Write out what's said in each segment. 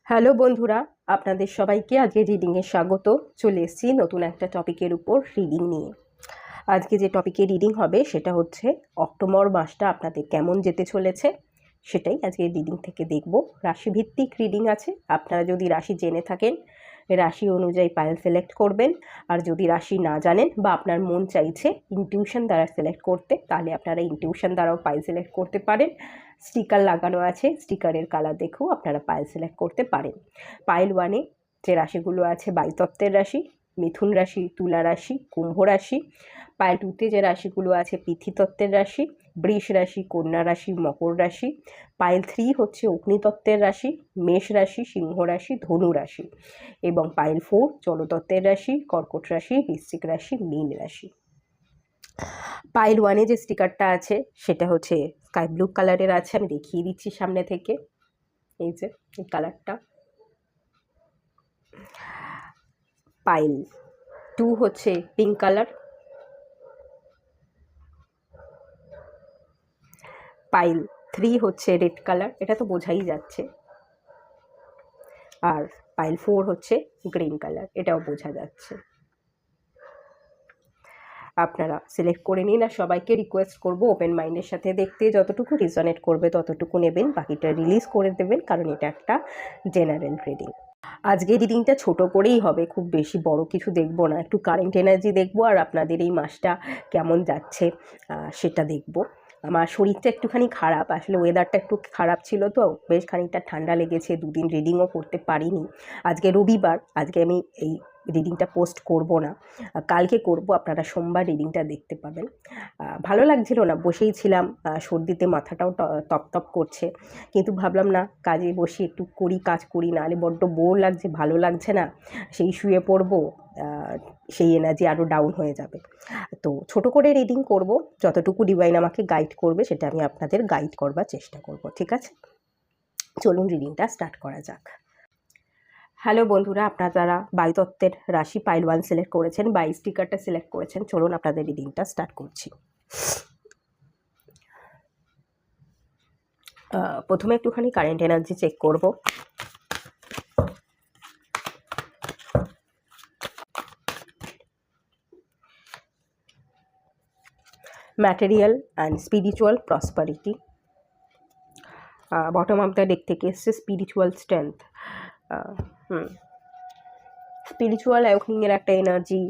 Hello বন্ধুরা, আপনাদের সবাইকে আজকে রিডিংয়ে স্বাগত। চলে এসেছি নতুন একটা টপিকের উপর রিডিং নিয়ে। আজকে যে টপিকে রিডিং হবে সেটা হচ্ছে অক্টোবর মাসটা আপনাদের কেমন যেতে চলেছে সেটাই আজকে রিডিং থেকে দেখব। রাশিভিত্তিক রিডিং আছে, আপনারা যদি রাশি জেনে থাকেন রাশি অনুযায়ী পাইল সিলেক্ট করবেন, আর যদি রাশি না জানেন বা আপনার মন চাইছে ইনটিউশন দ্বারা সিলেক্ট করতে, তাহলে আপনারা ইনটিউশন দ্বারাও পাইল সিলেক্ট করতে পারেন। স্টিকার লাগানো আছে, স্টিকারের কালার দেখেও আপনারা পাইল সিলেক্ট করতে পারেন। পাইল ওয়ানে যে রাশিগুলো আছে বায়ুতত্ত্বের রাশি, মিথুন রাশি, তুলা রাশি, কুম্ভ রাশি। পাইল টুতে যে রাশিগুলো আছে পৃথিতত্ত্বের রাশি, বৃষ রাশি, কন্যা রাশি, মকর রাশি। পাইল 3 হচ্ছে অগ্নিতত্ত্বের রাশি, মেষ রাশি, সিংহ রাশি, ধনু রাশি। এবং পাইল 4 জলতত্ত্বের রাশি, কর্কট রাশি, বৃশ্চিক রাশি, মীন রাশি। পাইল ওয়ানে যে স্টিকারটা আছে সেটা হচ্ছে স্কাই ব্লু কালারের আছে, আমি দেখিয়ে দিচ্ছি সামনে থেকে। এই যে এই কালারটা। পাইল 2 হচ্ছে পিঙ্ক কালার, পাইল 3 হচ্ছে রেড কালার, এটা তো বোঝাই যাচ্ছে, আর পাইল 4 হচ্ছে গ্রিন কালার, এটাও বোঝা যাচ্ছে। আপনারা সিলেক্ট করে নিন, আর সবাইকে রিকোয়েস্ট করব ওপেন মাইন্ডের সাথে দেখতে, যতটুকু রিজনেট করবে ততটুকু নেবেন, বাকিটা রিলিজ করে দেবেন, কারণ এটা একটা জেনারেল রিডিং। আজকে রিডিংটা ছোট করেই হবে, খুব বেশি বড় কিছু দেখব না, একটু কারেন্ট এনার্জি দেখব আর আপনাদের এই মাসটা কেমন যাচ্ছে সেটা দেখব। আমার শরীরটা একটুখানি খারাপ, আসলে ওয়েদারটা একটু খারাপ ছিল তো, বেশ খানিকটা ঠান্ডা লেগেছে, দুদিন রিডিংও করতে পারিনি। আজকে রবিবার, আজকে আমি এই রিডিংটা পোস্ট করব না, কালকে করব, আপনারা সোমবার রিডিংটা দেখতে পাবেন। ভালো লাগছিল না, বসেই ছিলাম, সর্দিতে মাথাটাও তপ করছে, কিন্তু ভাবলাম না কাজে বসি, একটু কাজ করি, নাহলে বড্ড বোর লাগছে, ভালো লাগছে না, সেই শুয়ে পড়বো, সেই এনার্জি আরও ডাউন হয়ে যাবে। তো ছোট করে রিডিং করব, যতটুকু ডিভাইন আমাকে গাইড করবে সেটা আমি আপনাদের গাইড করবার চেষ্টা করব, ঠিক আছে? চলুন রিডিংটা স্টার্ট করা যাক। হ্যালো বন্ধুরা, আপনারা যারা বায়ুতত্ত্বের রাশি পাইল 1 সিলেক্ট করেছেন বা এই স্টিকারটা সিলেক্ট করেছেন, চলুন আপনাদের রিডিংটা স্টার্ট করছি। প্রথমে একটুখানি কারেন্ট এনার্জি চেক করব। Material and spiritual prosperity. Bottom of the deck থেকে এসছে স্পিরিচুয়াল স্ট্রেংথ। স্পিরিচুয়াল অ্যাওয়েকনিংয়ের একটা এনার্জি,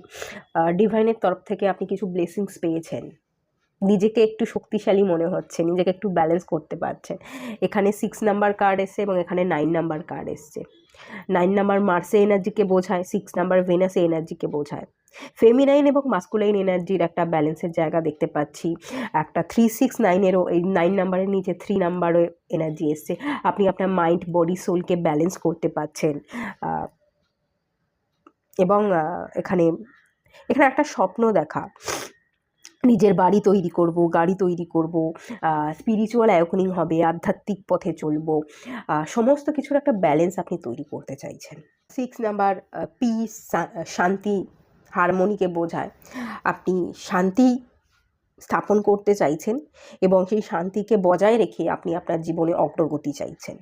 ডিভাইনের তরফ থেকে আপনি কিছু ব্লেসিংস পেয়েছেন, নিজেকে একটু শক্তিশালী মনে হচ্ছে, নিজেকে একটু ব্যালেন্স করতে পারছেন। এখানে 6 নাম্বার কার্ড এসছে এবং এখানে 9 নাম্বার কার্ড এসছে। 9 নাম্বার মার্সে এনার্জিকে বোঝায়, 6 নাম্বার ভেনাসে এনার্জিকে বোঝায়। ফেমিনাইন এবং মাস্কুলাইন এনার্জির একটা ব্যালেন্সের জায়গা দেখতে পাচ্ছি। একটা 369-এরও এই 9 নাম্বারের নিচে 3 নাম্বারও এনার্জি এসছে। আপনি আপনার মাইন্ড, বডি, সোলকে ব্যালেন্স করতে পারছেন। এবং এখানে একটা স্বপ্ন দেখা, নিজের বাড়ি তৈরি করব, গাড়ি তৈরি করব, স্পিরিচুয়াল অ্যাওয়েকনিং হবে, আধ্যাত্মিক পথে চলব, সমস্ত কিছুর একটা ব্যালেন্স আপনি তৈরি করতে চাইছেন। 6 নাম্বার পিস, শান্তি, হারমোনিকে বোঝায়। আপনি শান্তি স্থাপন করতে চাইছেন এবং সেই শান্তিকে বজায় রেখে আপনি আপনার জীবনে অগ্রগতি চাইছেন,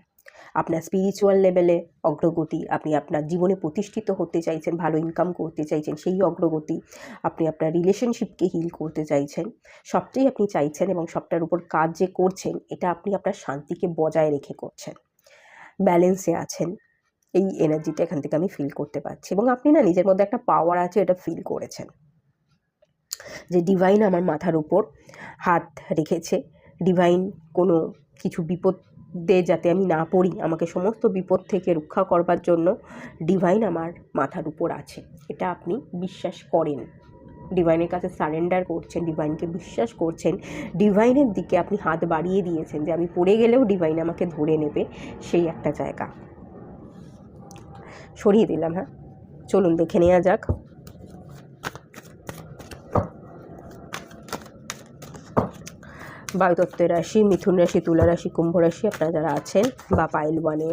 আপনার স্পিরিচুয়াল লেভেলে অগ্রগতি, আপনি আপনার জীবনে প্রতিষ্ঠিত হতে চাইছেন, ভালো ইনকাম করতে চাইছেন, সেই অগ্রগতি, আপনি আপনার রিলেশনশিপকে হিল করতে চাইছেন, সবটাই আপনি চাইছেন এবং সবটার উপর কাজ যে করছেন এটা আপনি আপনার শান্তিকে বজায় রেখে করছেন, ব্যালেন্সে আছেন। এই এনার্জিটা এখান থেকে আমি ফিল করতে পারছি এবং আপনি না নিজের মধ্যে একটা পাওয়ার আছে, এটা ফিল করেছেন যে ডিভাইন আমার মাথার উপর হাত রেখেছে, ডিভাইন কোনো কিছু বিপদে যাতে আমি না পড়ি, আমাকে সমস্ত বিপদ থেকে রক্ষা করবার জন্য ডিভাইন আমার মাথার উপর আছে, এটা আপনি বিশ্বাস করেন, ডিভাইনের কাছে সারেন্ডার করছেন, ডিভাইনকে বিশ্বাস করছেন, ডিভাইনের দিকে আপনি হাত বাড়িয়ে দিয়েছেন যে আমি পড়ে গেলেও ডিভাইন আমাকে ধরে নেবে, সেই একটা জায়গা। সরিয়ে দিলাম, হ্যাঁ, চলুন দেখে নেওয়া যাক। বায়ুতত্ত্বের রাশি, মিথুন রাশি, তুলা রাশি, কুম্ভ রাশি, আপনারা যারা আছেন বা পাইল 1-এ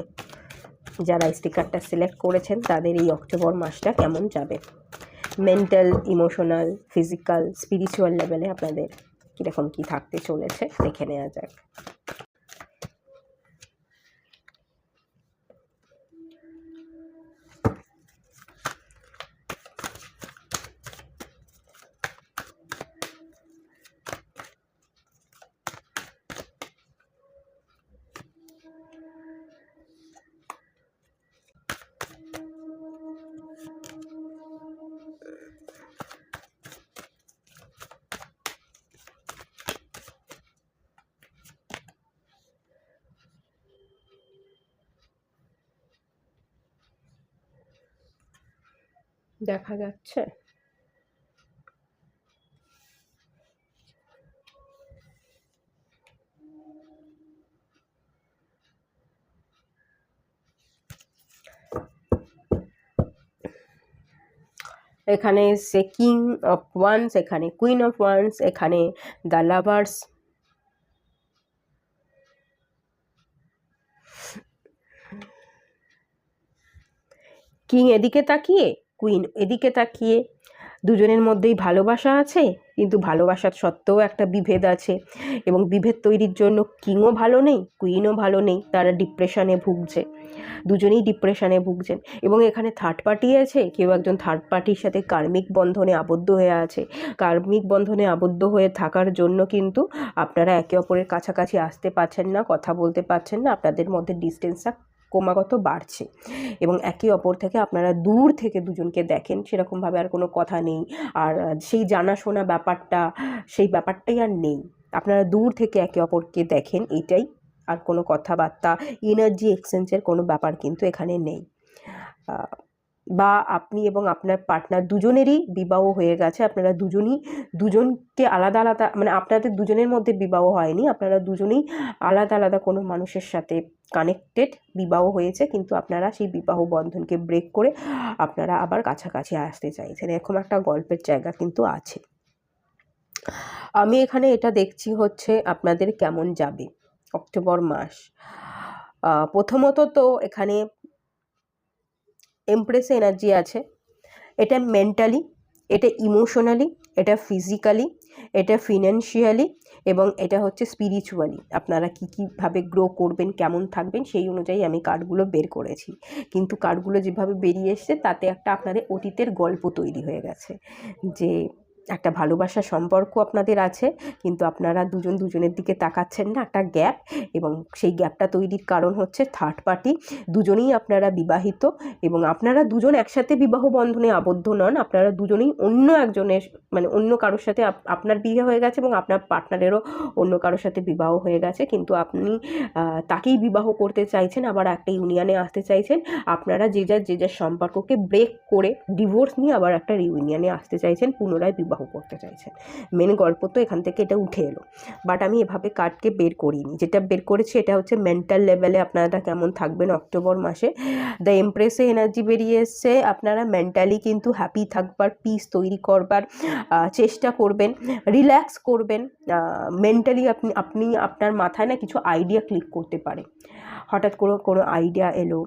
যারা স্টিকারটা সিলেক্ট করেছেন, তাদের এই অক্টোবর মাসটা কেমন যাবে, মেন্টাল, ইমোশনাল, ফিজিক্যাল, স্পিরিচুয়াল লেভেলে আপনাদের কীরকম কী থাকতে চলেছে দেখে নেওয়া যাক। দেখা যাচ্ছে। এখানে এসছে কিং অফ ওয়ান্স, এখানে কুইন অফ ওয়ান্স, এখানে দ্য লাভার্স। কিং এদিকে তাকিয়ে, কুইন এদিকে তাকিয়ে, দুজনের মধ্যেই ভালোবাসা আছে, কিন্তু ভালোবাসার সত্ত্বেও একটা বিভেদ আছে, এবং বিভেদ তৈরির জন্য কিংও ভালো নেই, কুইনও ভালো নেই, তারা ডিপ্রেশনে ভুগছে, দুজনেই ডিপ্রেশনে ভুগছেন। এবং এখানে থার্ড পার্টি আছে, কেউ একজন থার্ড পার্টির সাথে কার্মিক বন্ধনে আবদ্ধ হয়ে আছে। কার্মিক বন্ধনে আবদ্ধ হয়ে থাকার জন্য কিন্তু আপনারা একে অপরের কাছাকাছি আসতে পারছেন না, কথা বলতে পারছেন না, আপনাদের মধ্যে ডিস্টেন্সটা ক্রমাগত বাড়ছে, এবং একে অপর থেকে আপনারা দূর থেকে দুজনকে দেখেন, সেরকমভাবে আর কোনো কথা নেই, আর সেই জানাশোনা ব্যাপারটা, সেই ব্যাপারটাই আর নেই। আপনারা দূর থেকে একে অপরকে দেখেন, এটাই, আর কোনো কথাবার্তা, এনার্জি এক্সচেঞ্জের কোনো ব্যাপার কিন্তু এখানে নেই। বা আপনি এবং আপনার পার্টনার দুজনেরই বিবাহ হয়ে গেছে, আপনারা দুজনকে আলাদা আলাদা, মানে আপনাদের দুজনের মধ্যে বিবাহ হয়নি, আপনারা দুজনেই আলাদা আলাদা কোনো মানুষের সাথে কানেক্টেড, বিবাহ হয়েছে, কিন্তু আপনারা সেই বিবাহ বন্ধনকে ব্রেক করে আপনারা আবার কাছাকাছি আসতে চাইছেন, এরকম একটা গল্পের জায়গা কিন্তু আছে। আমি এখানে এটা দেখছি হচ্ছে আপনাদের কেমন যাবে অক্টোবর মাস। প্রথমত তো এখানে এমপ্রেস এনার্জি আছে, এটা মেন্টালি, এটা ইমোশনালি, এটা ফিজিক্যালি, এটা ফিনান্সিয়ালি, এবং এটা হচ্ছে স্পিরিচুয়ালি। আপনারা কীভাবে গ্রো করবেন, কেমন থাকবেন, সেই অনুযায়ী আমি কার্ডগুলো বের করেছি, কিন্তু কার্ডগুলো যেভাবে বেরিয়ে এসছে তাতে একটা আপনাদের অতীতের গল্প তৈরি হয়ে গেছে, যে একটা ভালোবাসার সম্পর্ক আপনাদের আছে, কিন্তু আপনারা দুজনের দিকে তাকাচ্ছেন না, একটা গ্যাপ, এবং সেই গ্যাপটা তৈরির কারণ হচ্ছে থার্ড পার্টি। দুজনেই আপনারা বিবাহিত, এবং আপনারা দুজন একসাথে বিবাহ বন্ধনে আবদ্ধ নন, আপনারা দুজনেই অন্য একজনের, মানে অন্য কারোর সাথে আপনার বিয়ে হয়ে গেছে, এবং আপনার পার্টনারেরও অন্য কারোর সাথে বিবাহ হয়ে গেছে, কিন্তু আপনি তাকেই বিবাহ করতে চাইছেন, আবার একটা ইউনিয়নে আসতে চাইছেন। আপনারা যে যার সম্পর্ককে ব্রেক করে ডিভোর্স নিয়ে আবার একটা রিউনিয়নে আসতে চাইছেন, পুনরায় বিবাহ করতে চাইছেন। মেন গল্প তো এখান থেকে এটা উঠে এলো, বাট আমি এভাবে কার্ডকে বের করিনি, যেটা বের করেছি এটা হচ্ছে মেন্টাল লেভেলে আপনারা কেমন থাকবেন অক্টোবর মাসে। দ্য এমপ্রেসে এনার্জি বেরিয়ে এসছে, আপনারা মেন্টালি কিন্তু হ্যাপি থাকবার, পিস তৈরি করবার চেষ্টা করবেন, রিল্যাক্স করবেন। মেন্টালি আপনি আপনার মাথায় না কিছু আইডিয়া ক্লিক করতে পারে, হঠাৎ কোনো আইডিয়া এলো,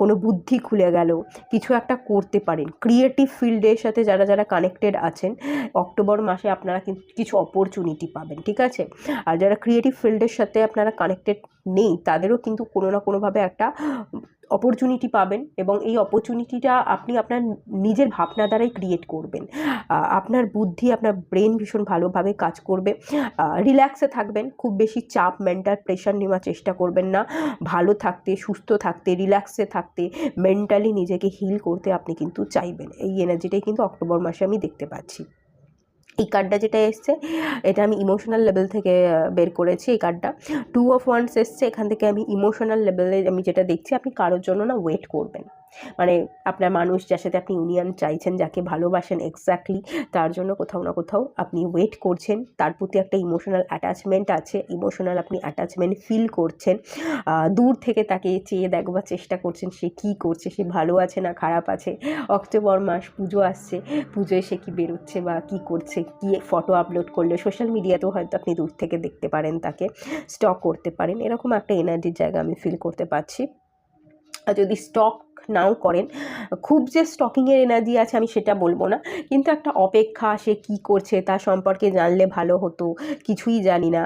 কোনো বুদ্ধি খুলে গেল, কিছু একটা করতে পারেন। ক্রিয়েটিভ ফিল্ডের সাথে যারা কানেক্টেড আছেন, অক্টোবর মাসে আপনারা কিন্তু কিছু অপরচুনিটি পাবেন, ঠিক আছে। আর যারা ক্রিয়েটিভ ফিল্ডের সাথে আপনারা কানেক্টেড নেই, তাদেরও কিন্তু কোনো না কোনোভাবে একটা অপরচুনিটি পাবেন, এবং এই অপরচুনিটিটা আপনি আপনার নিজের ভাবনা দ্বারাই ক্রিয়েট করবেন। আপনার বুদ্ধি, আপনার ব্রেন ভীষণ ভালোভাবে কাজ করবে, রিল্যাক্সে থাকবেন, খুব বেশি চাপ, মেন্টাল প্রেশার নেওয়ার চেষ্টা করবেন না, ভালো থাকতে, সুস্থ থাকতে, রিল্যাক্সে থাকতে, মেন্টালি নিজেকে হিল করতে আপনি কিন্তু চাইবেন। এই এনার্জিটাই কিন্তু অক্টোবর মাসে আমি দেখতে পাচ্ছি। এই কার্ডটা যেটা এসছে, এটা আমি ইমোশনাল লেভেল থেকে বের করেছি। এই কার্ডটা 2 অফ ওয়ান্স এসছে, এখান থেকে আমি ইমোশনাল লেভেলে আমি যেটা দেখছি, আপনি কারোর জন্য না ওয়েট করবেন, মানে আপনার মানুষ যার সাথে আপনি ইউনিয়ন চাইছেন, যাকে ভালোবাসেন এক্স্যাক্টলি, তার জন্য কোথাও না কোথাও আপনি ওয়েট করছেন, তার প্রতি একটা ইমোশনাল অ্যাটাচমেন্ট আছে, ইমোশনাল আপনি অ্যাটাচমেন্ট ফিল করছেন, দূর থেকে তাকে চেয়ে দেখবার চেষ্টা করছেন, সে কী করছে, সে ভালো আছে না খারাপ আছে। অক্টোবর মাস, পুজো আসছে, পুজোয় সে কী বেরোচ্ছে বা কী করছে, কী ফটো আপলোড করলে, সোশ্যাল মিডিয়াতেও হয়তো আপনি দূর থেকে দেখতে পারেন, তাকে স্টক করতে পারেন, এরকম একটা এনার্জির জায়গা আমি ফিল করতে পারছি। আর যদি স্টক নাও করেন, খুব যে স্টকিংয়ের এনার্জি আছে আমি সেটা বলবো না, কিন্তু একটা অপেক্ষা, সে কী করছে তার সম্পর্কে জানলে ভালো হতো, কিছুই জানি না,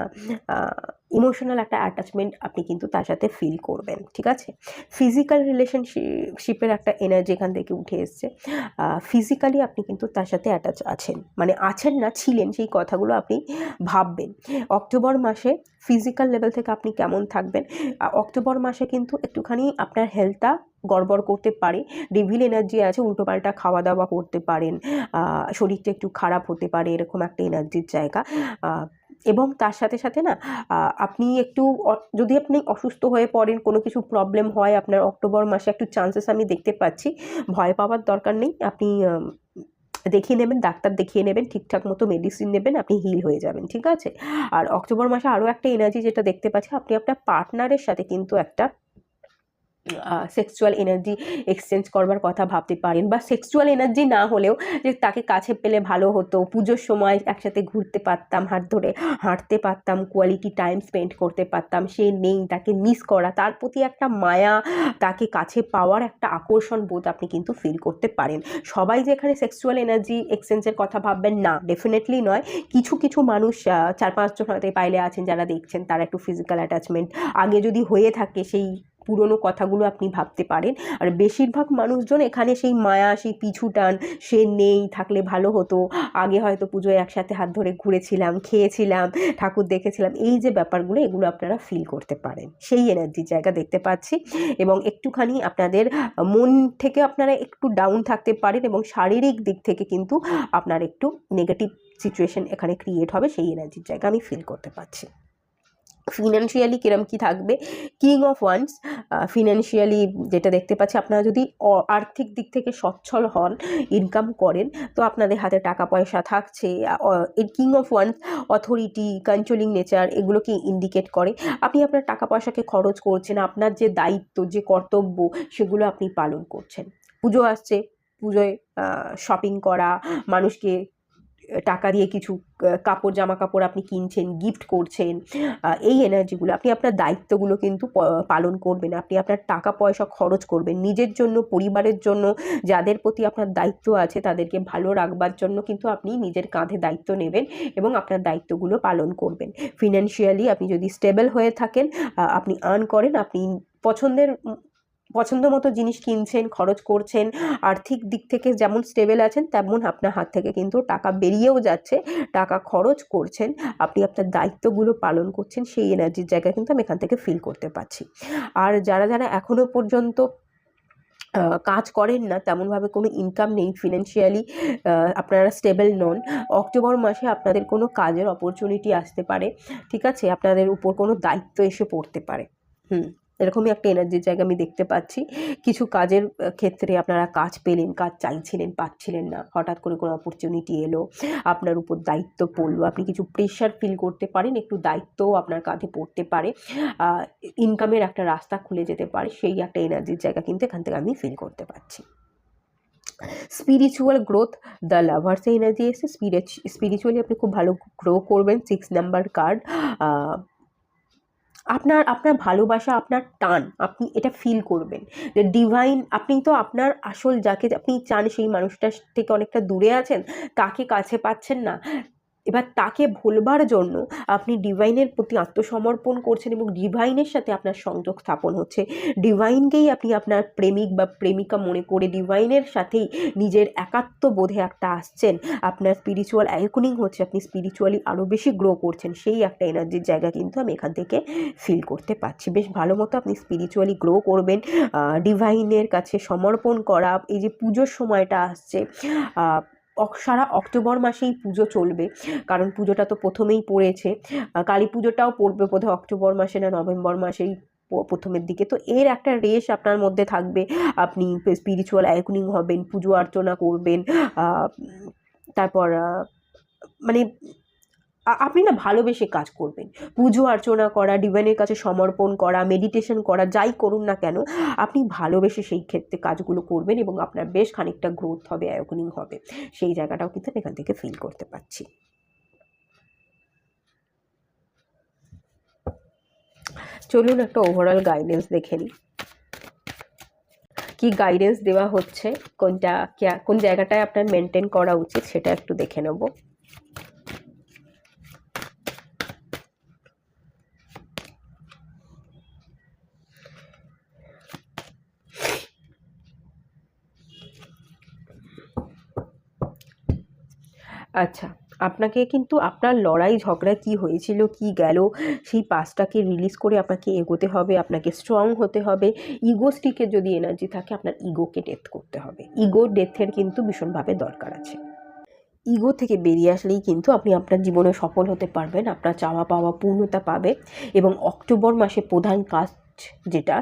ইমোশনাল একটা অ্যাটাচমেন্ট আপনি কিন্তু তার সাথে ফিল করবেন, ঠিক আছে। ফিজিক্যাল রিলেশনশিপের একটা এনার্জি এখান থেকে উঠে এসছে, ফিজিক্যালি আপনি কিন্তু তার সাথে অ্যাটাচ আছেন, মানে আছেন না, ছিলেন, সেই কথাগুলো আপনি ভাববেন। অক্টোবর মাসে ফিজিক্যাল লেভেল থেকে আপনি কেমন থাকবেন, অক্টোবর মাসে কিন্তু একটুখানি আপনার হেলথটা গড়বড় করতে পারে, ডেভিল এনার্জি আছে, উল্টোপাল্টা খাওয়া দাওয়া করতে পারেন, শরীরটা একটু খারাপ হতে পারে, এরকম একটা এনার্জির জায়গা। এবং তার সাথে সাথে না আপনি একটু যদি আপনি অসুস্থ হয়ে পড়েন, কোনো কিছু প্রবলেম হয় আপনার অক্টোবর মাসে, একটু চান্সেস আমি দেখতে পাচ্ছি। ভয় পাওয়ার দরকার নেই, আপনি দেখিয়ে নেবেন, ডাক্তার দেখিয়ে নেবেন, ঠিকঠাক মতো মেডিসিন নেবেন, আপনি হিল হয়ে যাবেন, ঠিক আছে। আর অক্টোবর মাসে আরও একটা এনার্জি যেটা দেখতে পাচ্ছি, আপনি আপনার পার্টনারের সাথে কিন্তু একটা সেক্সুয়াল এনার্জি এক্সচেঞ্জ করবার কথা ভাবতে পারেন, বা সেক্সুয়াল এনার্জি না হলেও যে তাকে কাছে পেলে ভালো হতো, পুজোর সময় একসাথে ঘুরতে পারতাম, হাত ধরে হাঁটতে পারতাম, কোয়ালিটি টাইম স্পেন্ড করতে পারতাম, সে নেই, তাকে মিস করা, তার প্রতি একটা মায়া, তাকে কাছে পাওয়ার একটা আকর্ষণ বোধ আপনি কিন্তু ফিল করতে পারেন। সবাই যে এখানে সেক্সুয়াল এনার্জি এক্সচেঞ্জের কথা ভাববেন না, ডেফিনেটলি নয়। কিছু কিছু মানুষ 4-5 জন হয়তো পাইলে আছেন যারা দেখছেন, তারা একটু ফিজিক্যাল অ্যাটাচমেন্ট আগে যদি হয়ে থাকে, সেই পুরনো কথাগুলো আপনি ভাবতে পারেন। আর বেশিরভাগ মানুষজন এখানে সেই মায়া, সেই পিছু টান, সে নেই, থাকলে ভালো হতো, আগে হয়তো পুজোয় একসাথে হাত ধরে ঘুরেছিলাম, খেয়েছিলাম, ঠাকুর দেখেছিলাম, এই যে ব্যাপারগুলো, এগুলো আপনারা ফিল করতে পারেন, সেই এনার্জির জায়গা দেখতে পাচ্ছি। এবং একটুখানি আপনাদের মন থেকে আপনারা একটু ডাউন থাকতে পারেন, এবং শারীরিক দিক থেকে কিন্তু আপনার একটু নেগেটিভ সিচুয়েশন এখানে ক্রিয়েট হবে, সেই এনার্জির জায়গা আমি ফিল করতে পারছি। ফিনান্সিয়ালি কিরম কি থাকবে, কিং অফ ওয়ান্স, ফিনান্সিয়ালি যেটা দেখতে পাচ্ছি, আপনারা যদি আর্থিক দিক থেকে সচ্ছল হন, ইনকাম করেন, তো আপনাদের হাতে টাকা পয়সা থাকছে। এর king of wands authority, controlling nature, এগুলোকে ইন্ডিকেট করে। আপনি আপনার টাকা পয়সাকে খরচ করছেন, আপনার যে দায়িত্ব, যে কর্তব্য, সেগুলো আপনি পালন করছেন। পুজো আসছে, পুজোয় শপিং করা, মানুষকে টাকা দিয়ে কিছু কাপড়, জামা কাপড় আপনি কিনছেন, গিফট করছেন, এই এনার্জিগুলো, আপনি আপনার দায়িত্বগুলো কিন্তু পালন করবেন, আপনি আপনার টাকা পয়সা খরচ করবেন নিজের জন্য, পরিবারের জন্য, যাদের প্রতি আপনার দায়িত্ব আছে তাদেরকে ভালো রাখবার জন্য কিন্তু আপনি নিজের কাঁধে দায়িত্ব নেবেন এবং আপনার দায়িত্বগুলো পালন করবেন। ফিনান্সিয়ালি আপনি যদি স্টেবল হয়ে থাকেন, আপনি আর্ন করেন, আপনি পছন্দ মতো জিনিস কিনছেন, খরচ করছেন, আর্থিক দিক থেকে যেমন স্টেবল আছেন, তেমন আপনার হাত থেকে কিন্তু টাকা বেরিয়েও যাচ্ছে, টাকা খরচ করছেন, আপনি আপনার দায়িত্বগুলো পালন করছেন, সেই এনার্জির জায়গা কিন্তু আমি এখান থেকে ফিল করতে পারছি। আর যারা যারা এখনও পর্যন্ত কাজ করেন না, তেমনভাবে কোনো ইনকাম নেই, ফিনান্সিয়ালি আপনারা স্টেবল নন, অক্টোবর মাসে আপনাদের কোনো কাজের অপরচুনিটি আসতে পারে, ঠিক আছে, আপনাদের উপর কোনো দায়িত্ব এসে পড়তে পারে। এরকমই একটা এনার্জির জায়গা আমি দেখতে পাচ্ছি। কিছু কাজের ক্ষেত্রে আপনারা কাজ পেলেন, কাজ চাইছিলেন, পাচ্ছিলেন না, হঠাৎ করে কোনো অপরচুনিটি এলো, আপনার উপর দায়িত্ব পড়লো, আপনি কিছু প্রেশার ফিল করতে পারেন, একটু দায়িত্বও আপনার কাঁধে পড়তে পারে, ইনকামের একটা রাস্তা খুলে যেতে পারে, সেই একটা এনার্জির জায়গা কিন্তু এখান থেকে আমি ফিল করতে পারছি। Spiritual growth, the lovers energy এসে, স্পিরিচুয়ালি আপনি খুব ভালো গ্রো করবেন। 6 নাম্বার কার্ড, আপনার ভালোবাসা, আপনার টান, আপনি এটা ফিল করবেন যে ডিভাইন, আপনি তো আপনার আসল যাকে আপনি চান সেই মানুষটার থেকে অনেকটা দূরে আছেন, তাকে কাছে পাচ্ছেন না, এবার তাকে ভুলবার জন্য আপনি ডিভাইনের প্রতি আত্মসমর্পণ করছেন এবং ডিভাইনের সাথে আপনার সংযোগ স্থাপন হচ্ছে, ডিভাইনকেই আপনি আপনার প্রেমিক বা প্রেমিকা মনে করে ডিভাইনের সাথেই নিজের একাত্ম বোধে একটা আসছেন, আপনার স্পিরিচুয়াল অ্যাওয়েকেনিং হচ্ছে, আপনি স্পিরিচুয়ালি আরও বেশি গ্রো করছেন, সেই একটা এনার্জির জায়গা কিন্তু আমি এখান থেকে ফিল করতে পারছি। বেশ ভালো মতো আপনি স্পিরিচুয়ালি গ্রো করবেন, ডিভাইনের কাছে সমর্পণ করা, এই যে পুজোর সময়টা আসছে, সারা অক্টোবর মাসেই পুজো চলবে, কারণ পুজোটা তো প্রথমেই পড়েছে, কালী পুজোটাও পড়বে বোধহয় অক্টোবর মাসে না নভেম্বর মাসেই প্রথমের দিকে, তো এর একটা রেশ আপনার মধ্যে থাকবে, আপনি স্পিরিচুয়াল অ্যাওয়েকেনিং হবেন, পুজো অর্চনা করবেন, তারপর মানে আপনি না ভালোবেসে কাজ করবেন, পুজো অর্চনা করা, ডিভাইনের কাছে সমর্পণ করা, মেডিটেশন করা, যাই করুন না কেন আপনি ভালোবেসে সেই ক্ষেত্রে কাজগুলো করবেন এবং আপনার বেশ খানিকটা গ্রোথ হবে, অ্যাওয়েকেনিং হবে, সেই জায়গাটাও কিন্তু এখান থেকে ফিল করতে পারছি। চলুন একটা ওভারঅল গাইডেন্স দেখে নিই, কি গাইডেন্স দেওয়া হচ্ছে, কোন জায়গাটায় আপনার মেনটেন করা উচিত সেটা একটু দেখে নেব। আচ্ছা, আপনাকে কিন্তু আপনার লড়াই ঝগড়া কি হয়েছিল, কি গেল, সেই পাস্টটাকে রিলিজ করে আপনাকে এগোতে হবে, আপনাকে স্ট্রং হতে হবে, ইগোস্টিকের যদি এনার্জি থাকে আপনার ইগোকে ডেথ করতে হবে, ইগো ডেথের কিন্তু ভীষণভাবে দরকার আছে। ইগো থেকে বেরিয়ে আসলেই কিন্তু আপনি আপনার জীবনে সফল হতে পারবেন, আপনার চাওয়া পাওয়া পূর্ণতা পাবে। এবং অক্টোবর মাসে প্রধান কাজ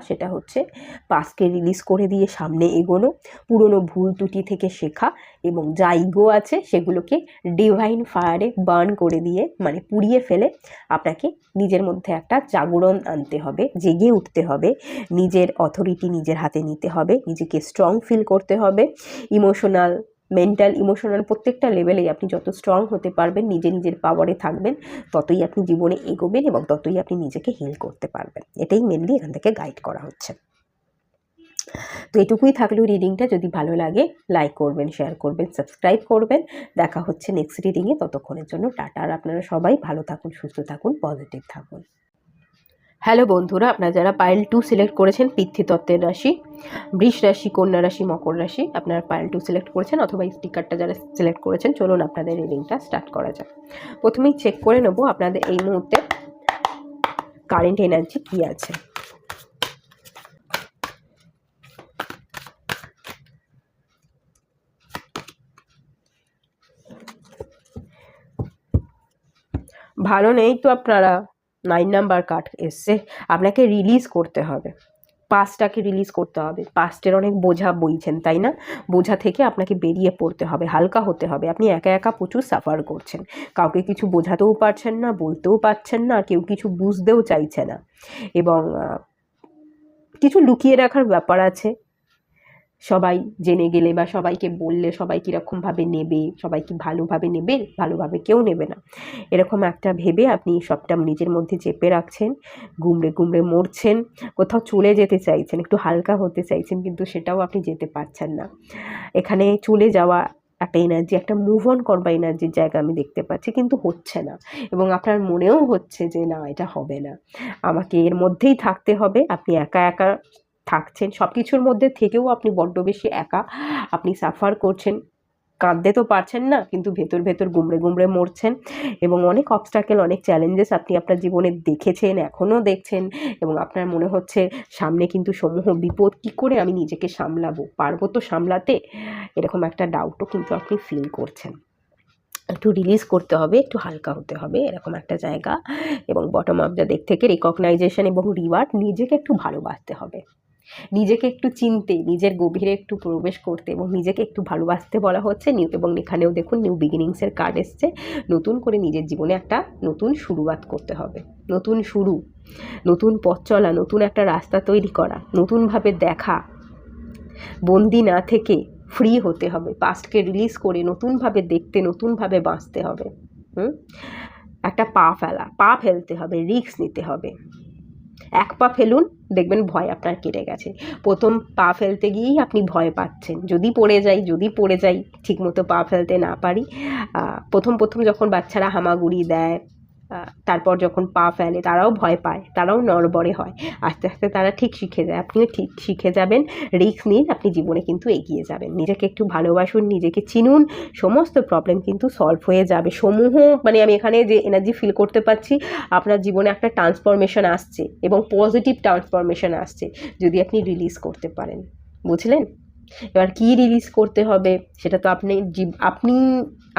সেটা হচ্ছে পাস্টকে রিলিজ করে দিয়ে সামনে এগোনো, পুরনো ভুল ত্রুটি থেকে শেখা, এবং যা ইগো আছে সেগুলোকে ডিভাইন ফায়ারে বার্ন করে দিয়ে, মানে পুড়িয়ে ফেলে আপনাকে নিজের মধ্যে একটা জাগরণ আনতে হবে, জেগে উঠতে হবে, নিজের অথরিটি নিজের হাতে নিতে হবে, নিজেকে স্ট্রং ফিল করতে হবে। ইমোশনাল, মেন্টাল, ইমোশনাল প্রত্যেকটা লেভেলেই আপনি যত স্ট্রং হতে পারবেন, নিজের পাওয়ারে থাকবেন, ততই আপনি জীবনে এগোবেন এবং ততই আপনি নিজেকে হিল করতে পারবেন। এটাই মেনলি এখান থেকে গাইড করা হচ্ছে। তো এটুকুই থাকলেও রিডিংটা। যদি ভালো লাগে লাইক করবেন, শেয়ার করবেন, সাবস্ক্রাইব করবেন। দেখা হচ্ছে নেক্সট রিডিংয়ে। ততক্ষণের জন্য টাটা। আর আপনারা সবাই ভালো থাকুন, সুস্থ থাকুন, পজিটিভ থাকুন। হ্যালো বন্ধুরা, আপনারা যারা পাইল 2 সিলেক্ট করেছেন, পিতৃতত্ত্বের রাশি, বৃষ রাশি, কন্যা রাশি, মকর রাশি, আপনারা পাইল 2 সিলেক্ট করেছেন অথবা স্টিকারটা যারা সিলেক্ট করেছেন, চলুন আপনাদের রিডিংটা স্টার্ট করা যাক। প্রথমেই চেক করে নেব আপনাদের এই মুহূর্তে কারেন্ট এনার্জি কী আছে। ভালো নেই তো আপনারা, 9 নাম্বার কার্ড এসছে। আপনাকে রিলিজ করতে হবে, পাস্টটাকে রিলিজ করতে হবে। পাস্টের অনেক বোঝা বইছেন, তাই না? বোঝা থেকে আপনাকে বেরিয়ে পড়তে হবে, হালকা হতে হবে। আপনি একা একা প্রচুর সাফার করছেন, কাউকে কিছু বোঝাতেও পারছেন না, বলতেও পারছেন না, আর কেউ কিছু বুঝতেও চাইছে না, এবং কিছু লুকিয়ে রাখার ব্যাপার আছে। সবাই জেনে গেলে বা সবাইকে বললে সবাই কীরকমভাবে নেবে, সবাই কি ভালোভাবে নেবে? ভালোভাবে কেউ নেবে না, এরকম একটা ভেবে আপনি সবটা নিজের মধ্যে চেপে রাখছেন, গুমড়ে গুমড়ে মরছেন, কোথাও চলে যেতে চাইছেন, একটু হালকা হতে চাইছেন, কিন্তু সেটাও আপনি যেতে পারছেন না। এখানে চলে যাওয়া একটা এনার্জি, একটা মুভ অন করবা এনার্জির জায়গা আমি দেখতে পাচ্ছি, কিন্তু হচ্ছে না। এবং আপনার মনেও হচ্ছে যে না, এটা হবে না, আমাকে এর মধ্যেই থাকতে হবে। আপনি একা একা থাকছেন, সব কিছুর মধ্যে থেকেও আপনি বড্ড বেশি একা, আপনি সাফার করছেন, কাঁদতে তো পারছেন না, কিন্তু ভেতর ভেতর গুমড়ে গুমড়ে মরছেন। এবং অনেক অবস্ট্যাকেল, অনেক চ্যালেঞ্জেস আপনি আপনার জীবনে দেখেছেন, এখনও দেখছেন, এবং আপনার মনে হচ্ছে সামনে কিন্তু সমূহ বিপদ, কী করে আমি নিজেকে সামলাবো, পারবো তো সামলাতে, এরকম একটা ডাউটও কিন্তু আপনি ফিল করছেন। একটু রিলিজ করতে হবে, একটু হালকা হতে হবে, এরকম একটা জায়গা। এবং বটম অফ দ্য ডেক থেকে রিকগনাইজেশন এবং রিওয়ার্ড, নিজেকে একটু ভালোবাসতে হবে, নিজেকে একটু চিনতে, নিজের গভীরে একটু প্রবেশ করতে এবং নিজেকে একটু ভালোবাসতে বলা হচ্ছে। নিউ, এবং এখানেও দেখুন নিউ বিগিনিংসের কার্ড এসছে। নতুন করে নিজের জীবনে একটা নতুন শুরুয়াত করতে হবে, নতুন শুরু, নতুন পথ চলা, নতুন একটা রাস্তা তৈরি করা, নতুনভাবে দেখা, বন্দি না থেকে ফ্রি হতে হবে, পাস্টকে রিলিজ করে নতুনভাবে দেখতে, নতুনভাবে বাঁচতে হবে। একটা পা ফেলতে হবে, রিস্ক নিতে হবে। এক পা ফেলুন, দেখবেন ভয় আপনার কেটে গেছে। প্রথম পা ফেলতে গিয়েই আপনি ভয় পাচ্ছেন, যদি পড়ে যাই, ঠিকমতো পা ফেলতে না পারি। প্রথম যখন বাচ্চারা হামাগুড়ি দেয়, তারপর যখন পা ফেলে তারাও ভয় পায়, তারাও নড়বড়ে হয়, আস্তে আস্তে তারা ঠিক শিখে যায়, আপনিও ঠিক শিখে যাবেন। রিস্ক নিন, আপনি জীবনে কিন্তু এগিয়ে যাবেন। নিজেকে একটু ভালোবাসুন, নিজেকে চিনুন, সমস্ত প্রবলেম কিন্তু সলভ হয়ে যাবে। সমূহ, মানে আমি এখানে যে এনার্জি ফিল করতে পারছি, আপনার জীবনে একটা ট্রান্সফরমেশন আসছে এবং পজিটিভ ট্রান্সফরমেশন আসছে, যদি আপনি রিলিজ করতে পারেন। বুঝলেন? এবার কী রিলিজ করতে হবে সেটা তো আপনি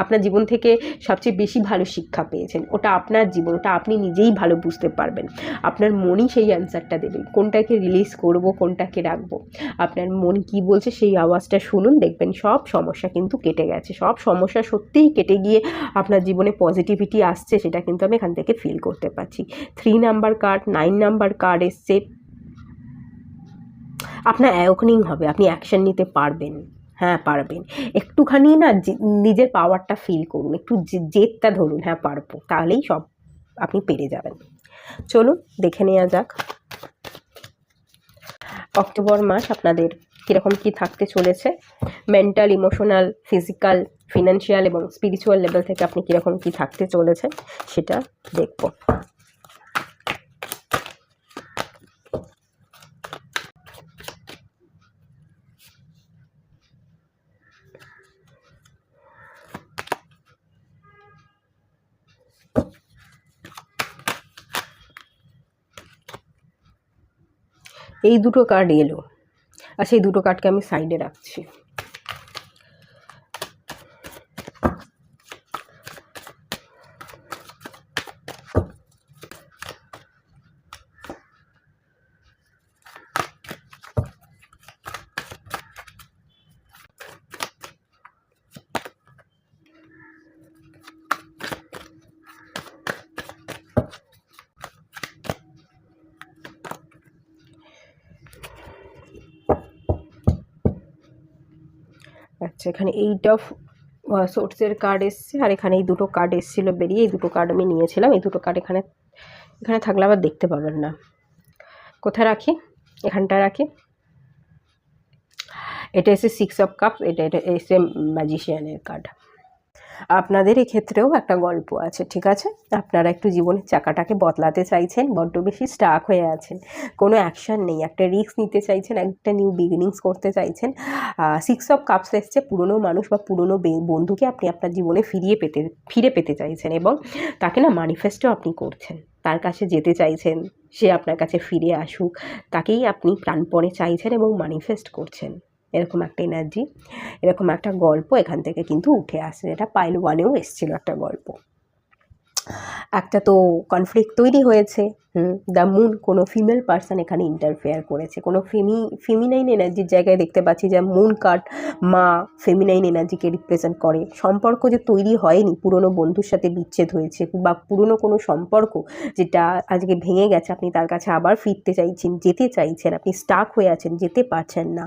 আপনার জীবন থেকে সবচেয়ে বেশি ভালো শিক্ষা পেয়েছেন, ওটা আপনার জীবন, ওটা আপনি নিজেই ভালো বুঝতে পারবেন। আপনার মনই সেই অ্যান্সারটা দেবে, কোনটাকে রিলিজ করব, কোনটাকে রাখবো। আপনার মন কি বলছে সেই আওয়াজটা শুনুন, দেখবেন সব সমস্যা কিন্তু কেটে গেছে, সব সমস্যা সত্যিই কেটে গিয়ে আপনার জীবনে পজিটিভিটি আসছে, সেটা কিন্তু আমি এখান থেকে ফিল করতে পারছি। 3 নাম্বার কার্ড, 9 নাম্বার কার্ড এসছে। আপনার অ্যাওয়েকনিং হবে, আপনি অ্যাকশন নিতে পারবেন, হ্যাঁ পারবেন। একটুখানি না নিজের পাওয়ারটা ফিল করুন, একটু জেদটা ধরুন, হ্যাঁ পারবো, তাহলেই সব আপনি পেরে যাবেন। চলুন দেখে নেওয়া যাক অক্টোবর মাস আপনাদের কীরকম কী থাকতে চলেছে। মেন্টাল, ইমোশনাল, ফিজিক্যাল, ফিনান্সিয়াল এবং স্পিরিচুয়াল লেভেল থেকে আপনি কীরকম কী থাকতে চলেছে সেটা দেখব। এই দুটো কার্ড এলো, আর সেই দুটো কার্ডকে আমি সাইডে রাখছি। আচ্ছা, এখানে 8 অফ সোর্সের কার্ড এসছে, আর এখানে এই দুটো কার্ড এসেছিলো বেরিয়ে, এই দুটো কার্ড আমি নিয়েছিলাম। এই দুটো কার্ড এখানে এখানে থাকলে আবার দেখতে পাবেন না। কোথায় রাখি? এখানটা রাখি। এটা এসে 6 অফ কাপস, এটা এসে ম্যাজিশিয়ানের কার্ড। আপনাদের এক্ষেত্রেও একটা গল্প আছে, ঠিক আছে? আপনারা একটু জীবনের চাকাটাকে বদলাতে চাইছেন, বড্ড বেশি স্টাক হয়ে আছেন, কোনো অ্যাকশান নেই, একটা রিস্ক নিতে চাইছেন, একটা নিউ বিগিনিংস করতে চাইছেন। 6 অফ কাপস এসছে, পুরনো মানুষ বা পুরনো বন্ধুকে আপনি আপনার জীবনে ফিরে পেতে চাইছেন, এবং তাকে না ম্যানিফেস্টও আপনি করছেন, তার কাছে যেতে চাইছেন, সে আপনার কাছে ফিরে আসুক, তাকেই আপনি প্রাণপণে চাইছেন এবং ম্যানিফেস্ট করছেন। এরকম একটা এনার্জি, এরকম একটা গল্প এখান থেকে কিন্তু উঠে আসে, এটা পাইল 1-এও এসেছিলো একটা গল্প। একটা তো কনফ্লিক্ট তৈরি হয়েছে, দ্য মুন, কোনো ফিমেল পার্সন এখানে ইন্টারফেয়ার করেছে, কোনো ফেমিনাইন এনার্জির জায়গায় দেখতে পাচ্ছি যে মুন কার্ড মা ফেমিনাইন এনার্জিকে রিপ্রেজেন্ট করে। সম্পর্ক যে তৈরি হয়নি, পুরনো বন্ধুর সাথে বিচ্ছেদ হয়েছে, বা পুরনো কোনো সম্পর্ক যেটা আজকে ভেঙে গেছে, আপনি তার কাছে আবার ফিরতে চাইছেন, যেতে চাইছেন, আপনি স্টাক হয়ে আছেন, যেতে পারছেন না,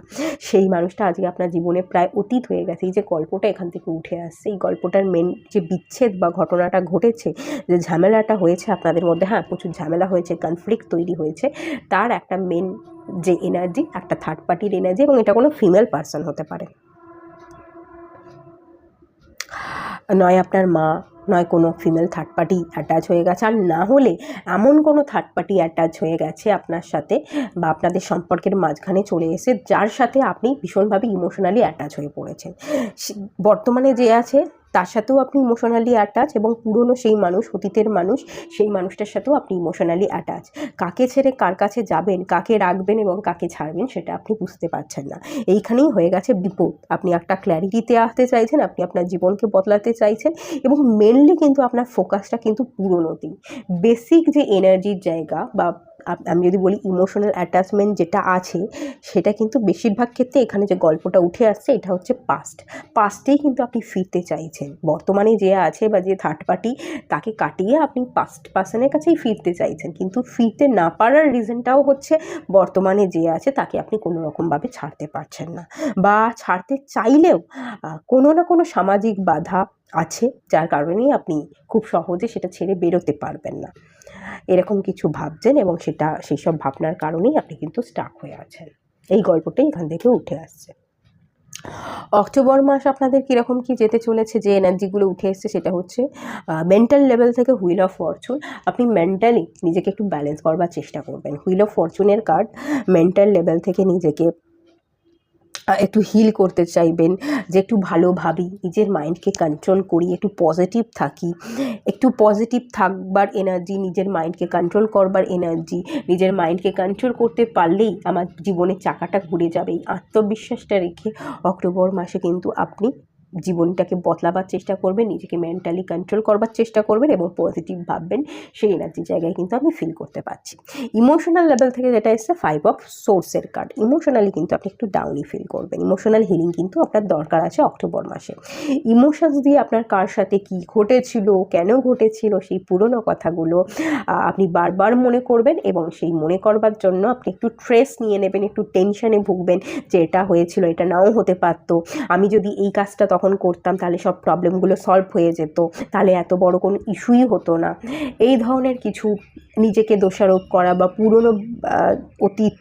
সেই মানুষটা আজকে আপনার জীবনে প্রায় অতীত হয়ে গেছে। এই যে গল্পটা এখান থেকে উঠে আসছে, এই গল্পটার মেন যে বিচ্ছেদ বা ঘটনাটা ঘটেছে, যে ঝামেলাটা হয়েছে আপনাদের মধ্যে, হ্যাঁ প্রচুর ঝামেলা হয়েছে, কনফ্লিক্ট তৈরি হয়েছে, তার একটা মেন যে এনার্জি, একটা থার্ড পার্টির এনার্জি, এবং এটা কোনো ফিমেল পার্সন হতে পারে, নয় আপনার মা, নয় কোনো ফিমেল থার্ড পার্টি অ্যাটাচ হয়ে গেছে, আর না হলে এমন কোনো থার্ড পার্টি অ্যাটাচ হয়ে গেছে আপনার সাথে, বা আপনাদের সম্পর্কের মাঝখানে চলে এসে যার সাথে আপনি ভীষণভাবে ইমোশনালি অ্যাটাচ হয়ে পড়েছেন। বর্তমানে যে আছে তার সাথেও আপনি ইমোশনালি অ্যাটাচ, এবং পুরনো সেই মানুষ, অতীতের মানুষ, সেই মানুষটার সাথেও আপনি ইমোশনালি অ্যাটাচ। কাকে ছেড়ে কার কাছে যাবেন, কাকে রাখবেন এবং কাকে ছাড়বেন, সেটা আপনি বুঝতে পারছেন না। এইখানেই হয়ে গেছে বিপদ। আপনি একটা ক্ল্যারিটিতে আসতে চাইছেন, আপনি আপনার জীবনকে বদলাতে চাইছেন, এবং মেনলি কিন্তু আপনার ফোকাসটা কিন্তু পুরনোতেই। বেসিক যে এনার্জির জায়গা, বা আমি যদি বলি ইমোশনাল অ্যাটাচমেন্ট যেটা আছে, সেটা কিন্তু বেশিরভাগ ক্ষেত্রে এখানে যে গল্পটা উঠে আসছে, এটা হচ্ছে পাস্টেই কিন্তু আপনি ফিরতে চাইছেন। বর্তমানে যে আছে বা যে থার্ড পার্টি, তাকে কাটিয়ে আপনি পাস্ট পার্সনের কাছেই ফিরতে চাইছেন, কিন্তু ফিরতে না পারার রিজনটাও হচ্ছে বর্তমানে যে আছে তাকে আপনি কোনো রকমভাবে ছাড়তে পারছেন না, বা ছাড়তে চাইলেও কোনো না কোনো সামাজিক বাধা আছে, যার কারণেই আপনি খুব সহজে সেটা ছেড়ে বেরোতে পারবেন না, এরকম কিছু ভাবছেন, এবং সেই সব ভাবনার কারণেই আপনি কিন্তু স্টাক হয়ে আছেন। এই গল্পটাই এখান থেকে উঠে আসছে। অক্টোবর মাস আপনাদের কীরকম কী যেতে চলেছে, যে এনার্জিগুলো উঠে এসছে, সেটা হচ্ছে মেন্টাল লেভেল থেকে হুইল অফ ফরচুন। আপনি মেন্টালি নিজেকে একটু ব্যালেন্স করবার চেষ্টা করবেন। হুইল অফ ফরচুনের কার্ড মেন্টাল লেভেল থেকে নিজেকে একটু হিল করতে চাইবেন, যে একটু ভালো ভাবি, নিজের মাইন্ডকে কন্ট্রোল করি, একটু পজিটিভ থাকি, একটু পজিটিভ থাকবার এনার্জি, নিজের মাইন্ডকে কন্ট্রোল করবার এনার্জি। নিজের মাইন্ডকে কন্ট্রোল করতে পারলেই আমার জীবনের চাকাটা ঘুরে যাবে, এই আত্মবিশ্বাসটা রেখে অক্টোবর মাসে কিন্তু আপনি জীবনটাকে বদলাবার চেষ্টা করবেন, নিজেকে মেন্টালি কন্ট্রোল করবার চেষ্টা করবেন, এবং পজিটিভ ভাববেন, সেই এনার্জির জায়গায় কিন্তু আমি ফিল করতে পারছি। ইমোশনাল লেভেল থেকে যেটা এসছে 5 অফ সোর্সের কার্ড, ইমোশনালি কিন্তু আপনি একটু ডাউনই ফিল করবেন। ইমোশনাল হিলিং কিন্তু আপনার দরকার আছে অক্টোবর মাসে। ইমোশনস দিয়ে আপনার কার সাথে কী ঘটেছিল, কেন ঘটেছিল, সেই পুরনো কথাগুলো আপনি বারবার মনে করবেন, এবং সেই মনে করবার জন্য আপনি একটু স্ট্রেস নিয়ে নেবেন, একটু টেনশনে ভুগবেন, যে এটা হয়েছিল, এটা নাও হতে পারতো, আমি যদি এই কাজটা তখন করতাম তাহলে সব প্রবলেমগুলো সলভ হয়ে যেত, তাহলে এত বড় কোনো ইস্যুই হতো না। এই ধরনের কিছু নিজেকে দোষারোপ করা, বা পুরনো অতীত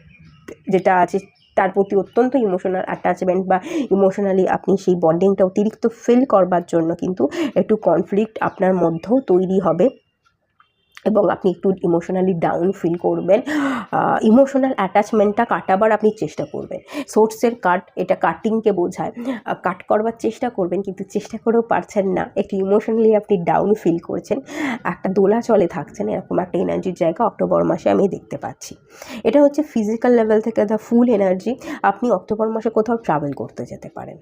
যেটা আছে তার প্রতি অত্যন্ত ইমোশনাল অ্যাটাচমেন্ট, বা ইমোশনালি আপনি সেই বন্ডিংটা অতিরিক্ত ফিল করবার জন্য কিন্তু একটু কনফ্লিক্ট আপনার মধ্যেও তৈরি হবে, এবং আপনি একটু ইমোশনালি ডাউন ফিল করবেন। ইমোশনাল অ্যাটাচমেন্টটা কাটাবার আপনি চেষ্টা করবেন। সোর্সের কাট, এটা কাটিংকে বোঝায়, কাট করবার চেষ্টা করবেন, কিন্তু চেষ্টা করেও পারছেন না, একটু ইমোশনালি আপনি ডাউন ফিল করছেন, একটা দোলাচলে থাকছেন, এরকম একটা এনার্জির জায়গা অক্টোবর মাসে আমি দেখতে পাচ্ছি। এটা হচ্ছে ফিজিক্যাল লেভেল থেকে দ্য ফুল এনার্জি। আপনি অক্টোবর মাসে কোথাও ট্রাভেল করতে যেতে পারেন,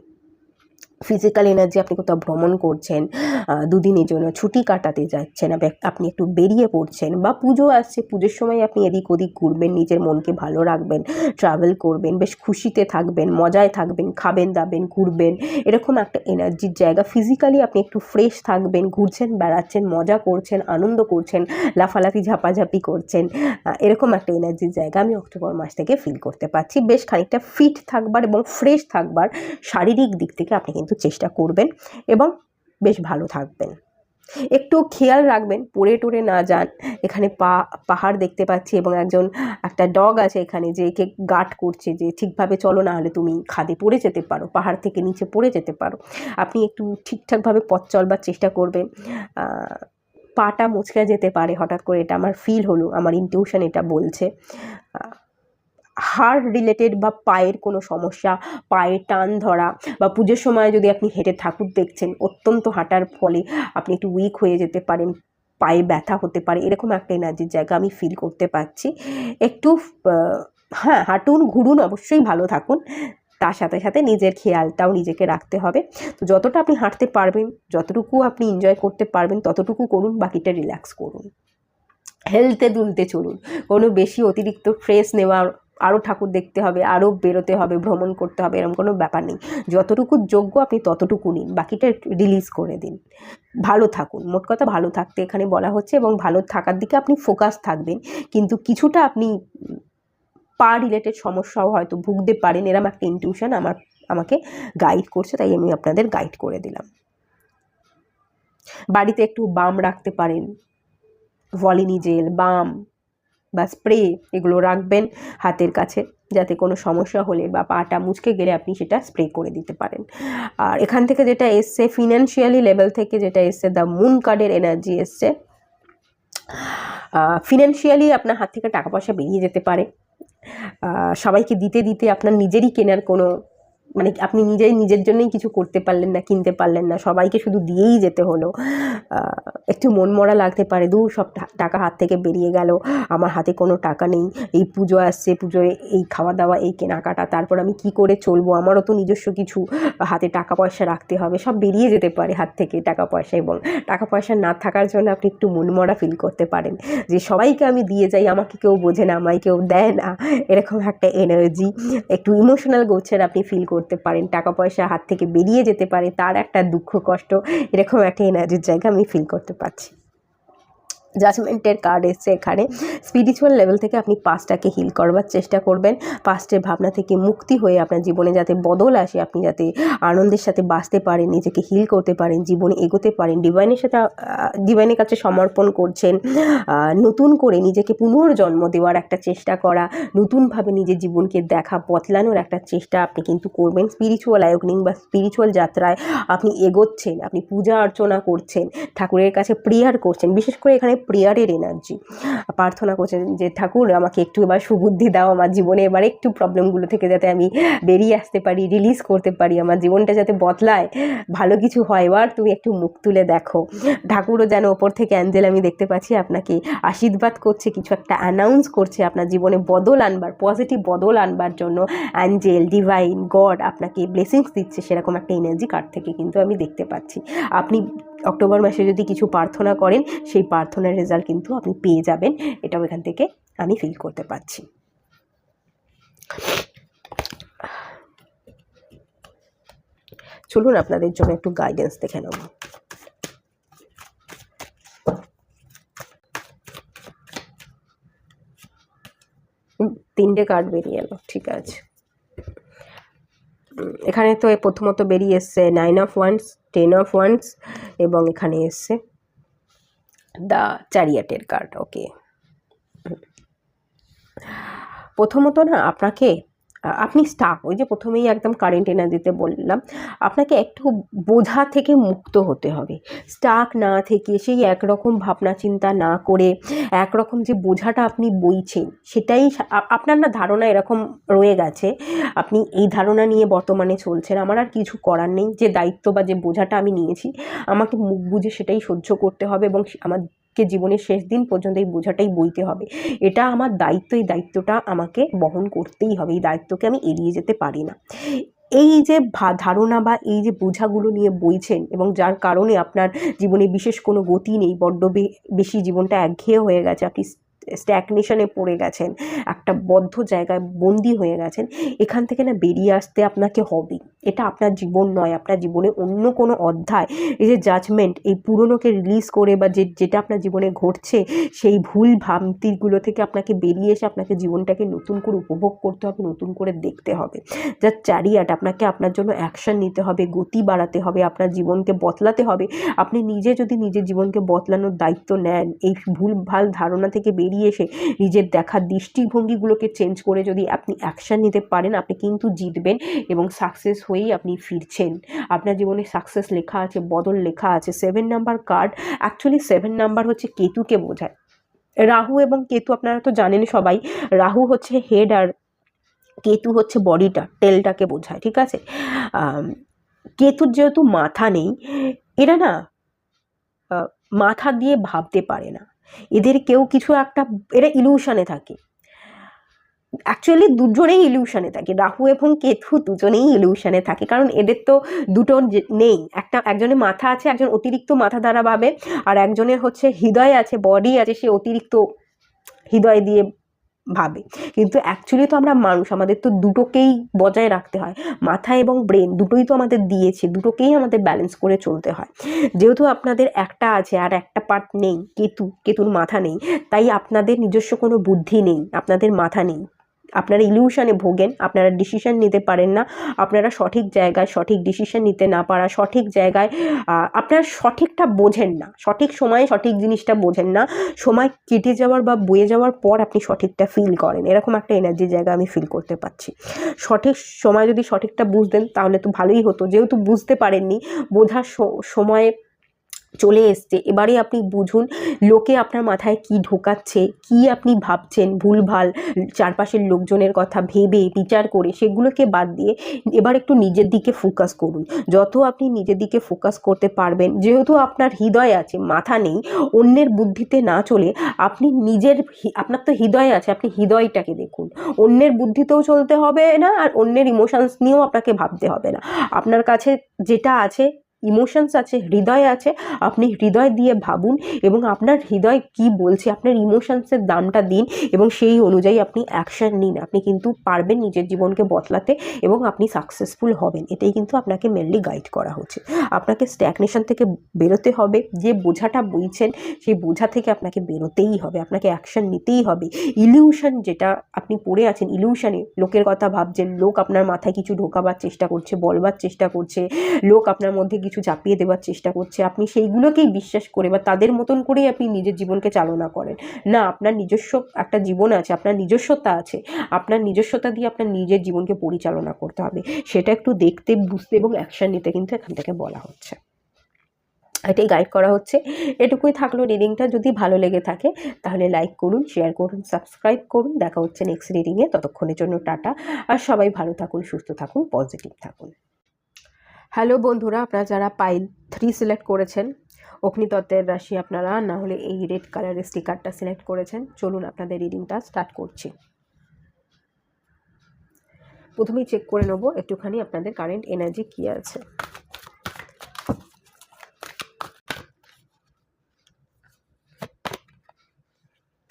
ফিজিক্যাল এনার্জি, আপনি কোথাও ভ্রমণ করছেন, দুদিনের জন্য ছুটি কাটাতে যাচ্ছেন, আপনি একটু বেরিয়ে পড়ছেন, বা পুজো আসছে, পুজোর সময় আপনি এদিক ওদিক ঘুরবেন, নিজের মনকে ভালো রাখবেন, ট্রাভেল করবেন, বেশ খুশিতে থাকবেন, মজায় থাকবেন, খাবেন দাবেন, ঘুরবেন, এরকম একটা এনার্জির জায়গা। ফিজিক্যালি আপনি একটু ফ্রেশ থাকবেন, ঘুরছেন বেড়াচ্ছেন, মজা করছেন, আনন্দ করছেন, লাফালাফি ঝাপাঝাপি করছেন, এরকম একটা এনার্জির জায়গা আমি অক্টোবর মাস থেকে ফিল করতে পারছি। বেশ খানিকটা ফিট থাকবার এবং ফ্রেশ থাকবার শারীরিক দিক থেকে আপনি কিন্তু চেষ্টা করবেন এবং বেশ ভালো থাকবেন। একটু খেয়াল রাখবেন পড়ে টরে না যান। এখানে পাহাড় দেখতে পাচ্ছি এবং একটা ডগ আছে এখানে, যে একে গার্ড করছে, যে ঠিকভাবে চলো, না হলে তুমি খাদে পড়ে যেতে পারো, পাহাড় থেকে নিচে পড়ে যেতে পারো। আপনি একটু ঠিকঠাকভাবে পথ চলবার চেষ্টা করবেন। পাটা মুচকে যেতে পারে হঠাৎ করে, এটা আমার ফিল হলো, আমার ইনটিউশন এটা বলছে। হাড় রিলেটেড বা পায়ের কোনো সমস্যা, পায়ে টান ধরা, বা পুজোর সময় যদি আপনি হেঁটে ঠাকুর দেখছেন, অত্যন্ত হাঁটার ফলে আপনি একটু উইক হয়ে যেতে পারেন, পায়ে ব্যথা হতে পারে, এরকম একটা এনার্জির জায়গা আমি ফিল করতে পারছি। একটু হ্যাঁ, হাঁটুন, ঘুরুন, অবশ্যই ভালো থাকুন, তার সাথে সাথে নিজের খেয়ালটাও নিজেকে রাখতে হবে। তো যতটা আপনি হাঁটতে পারবেন, যতটুকু আপনি এনজয় করতে পারবেন ততটুকু করুন, বাকিটা রিল্যাক্স করুন। হেলতে দুলতে চলুন, কোনো বেশি অতিরিক্ত স্ট্রেস নেওয়ার, আরও ঠাকুর দেখতে হবে, আরও বেরোতে হবে, ভ্রমণ করতে হবে, এরকম কোনো ব্যাপার নেই। যতটুকু যোগ্য আপনি ততটুকু নিন, বাকিটা রিলিজ করে দিন। ভালো থাকুন, মোট কথা ভালো থাকতে এখানে বলা হচ্ছে, এবং ভালো থাকার দিকে আপনি ফোকাস থাকবেন। কিন্তু কিছুটা আপনি পা রিলেটেড সমস্যাও হয়তো ভুগতে পারেন, এরম একটা ইনটিউশন আমাকে গাইড করছে, তাই আমি আপনাদের গাইড করে দিলাম। বাড়িতে একটু বাম রাখতে পারেন, ভলিনি জেল, বাম বা স্প্রে, এগুলো রাখবেন হাতের কাছে, যাতে কোনো সমস্যা হলে বা পাটা মুচকে গেলে আপনি সেটা স্প্রে করে দিতে পারেন। আর এখান থেকে যেটা এসছে, ফিনান্সিয়ালি লেভেল থেকে যেটা এসছে, দ্য মুন কার্ডের এনার্জি এসছে। ফিনান্সিয়ালি আপনার হাত থেকে টাকা পয়সা বেরিয়ে যেতে পারে, সবাইকে দিতে দিতে আপনার নিজেরই কেনার কোনো, মানে আপনি নিজের জন্যই কিছু করতে পারলেন না, কিনতে পারলেন না, সবাইকে শুধু দিয়েই যেতে হলো। একটু মনমরা লাগতে পারে, দূর সব টাকা হাত থেকে বেরিয়ে গেল, আমার হাতে কোনো টাকা নেই, এই পুজো আসছে, পুজোয় এই খাওয়া দাওয়া, এই কেনাকাটা, তারপর আমি কি করে চলবো, আমারও তো নিজস্ব কিছু হাতে টাকা পয়সা রাখতে হবে, সব বেরিয়ে যেতে পারে হাত থেকে টাকা পয়সা। এবং টাকা পয়সা না থাকার জন্য আপনি একটু মনমরা ফিল করতে পারেন, যে সবাইকে আমি দিয়ে যাই, আমাকে কেউ বোঝে না, আমায় কেউ দেয় না, এরকম একটা এনার্জি। একটু ইমোশনাল গোছের আপনি ফিল করতে পারেন, টাকা পয়সা হাত থেকে বেরিয়ে যেতে পারে, তার একটা দুঃখ কষ্ট, এরকম একটা এনার্জির জায়গা আমি ফিল করতে পারছি। জাজমেন্টের কার্ড এসছে এখানে। স্পিরিচুয়াল লেভেল থেকে আপনি পাস্টটাকে হিল করবার চেষ্টা করবেন, পাস্টের ভাবনা থেকে মুক্তি হয়ে আপনার জীবনে যাতে বদল আসে, আপনি যাতে আনন্দের সাথে বাঁচতে পারেন, নিজেকে হিল করতে পারেন, জীবনে এগোতে পারেন, ডিভাইনের কাছে সমর্পণ করছেন, নতুন করে নিজেকে পুনর্জন্ম দেওয়ার একটা চেষ্টা করা, নতুনভাবে নিজের জীবনকে দেখা, বদলানোর একটা চেষ্টা আপনি কিন্তু করবেন। স্পিরিচুয়াল অ্যাওয়েকনিং বা স্পিরিচুয়াল যাত্রায় আপনি এগোচ্ছেন, আপনি পূজা অর্চনা করছেন, ঠাকুরের কাছে প্রেয়ার করছেন, বিশেষ করে এখানে প্রেয়ারের এনার্জি, প্রার্থনা করছেন যে ঠাকুর আমাকে একটু এবার সুবুদ্ধি দাও, আমার জীবনে এবার একটু প্রবলেমগুলো থেকে যাতে আমি বেরিয়ে আসতে পারি, রিলিজ করতে পারি, আমার জীবনটা যাতে বদলায়, ভালো কিছু হয়, এবার তুমি একটু মুখ তুলে দেখো। ঠাকুরও যেন ওপর থেকে অ্যাঞ্জেল আমি দেখতে পাচ্ছি আপনাকে আশীর্বাদ করছে, কিছু একটা অ্যানাউন্স করছে, আপনার জীবনে বদল আনবার, পজিটিভ বদল আনবার জন্য অ্যাঞ্জেল, ডিভাইন, গড আপনাকে ব্লেসিংস দিচ্ছে, সেরকম একটা এনার্জি কার্ড থেকে কিন্তু আমি দেখতে পাচ্ছি। আপনি অক্টোবর মাসে যদি কিছু প্রার্থনা করেন, সেই প্রার্থনার রেজাল্ট কিন্তু আপনি পেয়ে যাবেন, এটাও এখান থেকে আমি ফিল করতে পারছি। চলুন আপনাদের জন্য একটু গাইডেন্স দেখে নেব। তিনটে কার্ড বেরিয়ে এলো, ঠিক আছে। এখানে তো প্রথমত বেরিয়ে এসছে 9 অফ ওয়ান্স, 10 অফ ওয়ান্স, এবং এখানে এসছে দ্য চ্যারিয়টের কার্ড। ওকে, প্রথমত না আপনি স্টাক, ওই যে প্রথমেই একদম কারেন্ট এনার্জিতে বললাম, আপনাকে একটু বোঝা থেকে মুক্ত হতে হবে, স্টাক না থেকে সেই একরকম ভাবনা চিন্তা না করে, একরকম যে বোঝাটা আপনি বইছেন সেটাই আপনার না ধারণা এরকম রয়ে গেছে, আপনি এই ধারণা নিয়ে বর্তমানে চলছেন, আমার আর কিছু করার নেই, যে দায়িত্ব বা যে বোঝাটা আমি নিয়েছি আমাকে মুখ বুঝে সেটাই সহ্য করতে হবে, এবং আমাকে জীবনের শেষ দিন পর্যন্ত এই বোঝাটাই বইতে হবে, এটা আমার দায়িত্ব, এই দায়িত্বটা আমাকে বহন করতেই হবে, এই দায়িত্বকে আমি এড়িয়ে যেতে পারি না। এই যে ধারণা বা এই যে বোঝাগুলো নিয়ে বইছেন এবং যার কারণে আপনার জীবনে বিশেষ কোনো গতি নেই, বড্ড বেশি জীবনটা একঘেয়ে হয়ে গেছে, আপনি স্ট্যাগনেশনে পড়ে গেছেন, একটা বদ্ধ জায়গায় বন্দি হয়ে গেছেন, এখান থেকে না বেরিয়ে আসতে আপনাকে হবে। এটা আপনার জীবন নয়, আপনার জীবনে অন্য কোনো অধ্যায়, এই যে জাজমেন্ট, এই পুরনোকে রিলিজ করে বা যেটা আপনার জীবনে ঘটছে সেই ভুল ভ্রান্তিগুলো থেকে আপনাকে বেরিয়ে এসে আপনাকে জীবনটাকে নতুন করে উপভোগ করতে হবে, নতুন করে দেখতে হবে। যার চ্যারিয়াট, আপনাকে আপনার জন্য অ্যাকশন নিতে হবে, গতি বাড়াতে হবে, আপনার জীবনকে বদলাতে হবে। আপনি নিজে যদি নিজের জীবনকে বদলানোর দায়িত্ব নেন, এই ভুলভাল ধারণা থেকে বেরিয়ে এসে নিজের দেখার দৃষ্টিভঙ্গিগুলোকে চেঞ্জ করে যদি আপনি অ্যাকশন নিতে পারেন, আপনি কিন্তু জিতবেন এবং সাকসেস হয়েই আপনি ফিরছেন। আপনার জীবনে সাকসেস লেখা আছে, বদল লেখা আছে। 7 নাম্বার কার্ড, অ্যাকচুয়ালি 7 নাম্বার হচ্ছে কেতুকে বোঝায়। রাহু এবং কেতু আপনারা তো জানেন সবাই, রাহু হচ্ছে হেড আর কেতু হচ্ছে বডিটা, টেলটাকে বোঝায়, ঠিক আছে। কেতুর যেহেতু মাথা নেই, এরা না মাথা দিয়ে ভাবতে পারে না, এদের কেউ কিছু একটা, এরা ইলিউশনে থাকে। অ্যাকচুয়ালি দুজনেই ইলিউশনে থাকে, রাহু এবং কেতু দুজনেই ইলিউশনে থাকে, কারণ এদের তো দুটো নেই, একজনের মাথা আছে, একজন অতিরিক্ত মাথা দ্বারা ভাবে, আর একজনের হচ্ছে হৃদয় আছে, বডি আছে, সে অতিরিক্ত হৃদয় দিয়ে ভাবে। কিন্তু অ্যাকচুয়ালি তো আমরা মানুষ, আমাদের তো দুটোকেই বজায় রাখতে হয়, মাথা এবং ব্রেন দুটোই তো আমাদের দিয়েছে, দুটোকেই আমাদের ব্যালেন্স করে চলতে হয়। যেহেতু আপনাদের একটা আছে আর একটা পার্ট নেই, কেতুর মাথা নেই, তাই আপনাদের নিজস্ব কোনো বুদ্ধি নেই, আপনাদের মাথা নেই, আপনারা ইলিউশনে ভোগেন, আপনারা ডিসিশন নিতে পারেন না, আপনারা সঠিক জায়গায় সঠিক ডিসিশন নিতে না পারা, সঠিক জায়গায় আপনারা সঠিকটা বোঝেন না, সঠিক সময়ে সঠিক জিনিসটা বোঝেন না, সময় কেটে যাওয়ার বা বয়ে যাওয়ার পর আপনি সঠিকটা ফিল করেন, এরকম একটা এনার্জির জায়গা আমি ফিল করতে পারছি। সঠিক সময় যদি সঠিকটা বুঝতেন তাহলে তো ভালোই হতো, যেহেতু বুঝতে পারেননি, বোঝার সময় চলে এসছে, এবারে আপনি বুঝুন লোকে আপনার মাথায় কি ঢোকাচ্ছে, কি আপনি ভাবছেন ভুলভাল, চারপাশের লোকজনের কথা ভেবে বিচার করে সেগুলোকে বাদ দিয়ে এবার একটু নিজের দিকে ফোকাস করুন। যত আপনি নিজের দিকে ফোকাস করতে পারবেন, যেহেতু আপনার হৃদয় আছে, মাথা নেই, অন্যের বুদ্ধিতে না চলে আপনি আপনার তো হৃদয় আছে, আপনি হৃদয়টাকে দেখুন, অন্যের বুদ্ধিতেও চলতে হবে না আর অন্যের ইমোশনস নিয়েও আপনাকে ভাবতে হবে না। আপনার কাছে যেটা আছে, ইমোশনস আছে, হৃদয় আছে, আপনি হৃদয় দিয়ে ভাবুন এবং আপনার হৃদয় কি বলছে, আপনার ইমোশনসের দামটা দিন এবং সেই অনুযায়ী আপনি অ্যাকশন নিন। আপনি কিন্তু পারবেন নিজের জীবনকে বদলাতে এবং আপনি সাকসেসফুল হবেন, এটাই কিন্তু আপনাকে মেনলি গাইড করা হচ্ছে। আপনাকে স্ট্যাগনেশন থেকে বেরোতে হবে, যে বোঝাটা বইছেন সেই বোঝা থেকে আপনাকে বেরোতেই হবে, আপনাকে অ্যাকশন নিতেই হবে। ইলিউশন যেটা আপনি পড়ে আছেন, ইলিউশনে লোকের কথা ভাবছেন, লোক আপনার মাথায় কিছু ঢোকাবার চেষ্টা করছে, বলবার চেষ্টা করছে, লোক আপনার মধ্যে কিছু চাপিয়ে দেওয়ার চেষ্টা করছে, আপনি সেইগুলোকেই বিশ্বাস করে বা তাদের মতন করেই আপনি নিজের জীবনকে চালনা করেন না। আপনার নিজস্ব একটা জীবন আছে, আপনার নিজস্বতা আছে, আপনার নিজস্বতা দিয়ে আপনার নিজের জীবনকে পরিচালনা করতে হবে, সেটা একটু দেখতে, বুঝতে এবং অ্যাকশন নিতে কিন্তু এখান থেকে বলা হচ্ছে, এটাই গাইড করা হচ্ছে। এটুকুই থাকলো রিডিংটা। যদি ভালো লেগে থাকে তাহলে লাইক করুন, শেয়ার করুন, সাবস্ক্রাইব করুন। দেখা হচ্ছে নেক্সট রিডিংয়ে, ততক্ষণের জন্য টাটা। আর সবাই ভালো থাকুন, সুস্থ থাকুন, পজিটিভ থাকুন। হ্যালো বন্ধুরা, আপনারা যারা পাইল 3 সিলেক্ট করেছেন, অগ্নিতত্ত্বের রাশি আপনারা, না হলে এই রেড কালারের স্টিকারটা সিলেক্ট করেছেন, চলুন আপনাদের রিডিংটা স্টার্ট করছি। প্রথমেই চেক করে নেবো একটুখানি আপনাদের কারেন্ট এনার্জি কী আছে।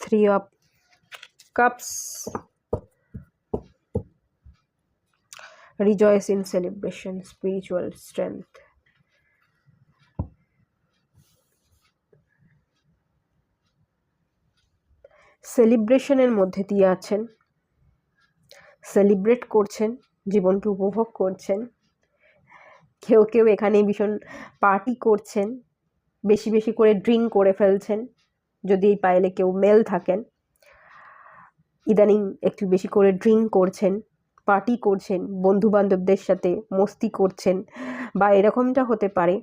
Three of Cups, rejoice in celebration, spiritual strength. সেলিব্রেশনের মধ্যে দিয়ে আছেন, সেলিব্রেট করছেন, জীবনকে উপভোগ করছেন। কেউ কেউ এখানে ভীষণ পার্টি করছেন, বেশি বেশি করে ড্রিঙ্ক করে ফেলছেন, যদি এই পাইলে কেউ মেল থাকেন। ইদানিং একটু বেশি করে ড্রিঙ্ক করছেন, পার্টি করছেন, বন্ধুবান্ধবদের সাথে মস্তি করছেন, বা এরকমটা হতে পারে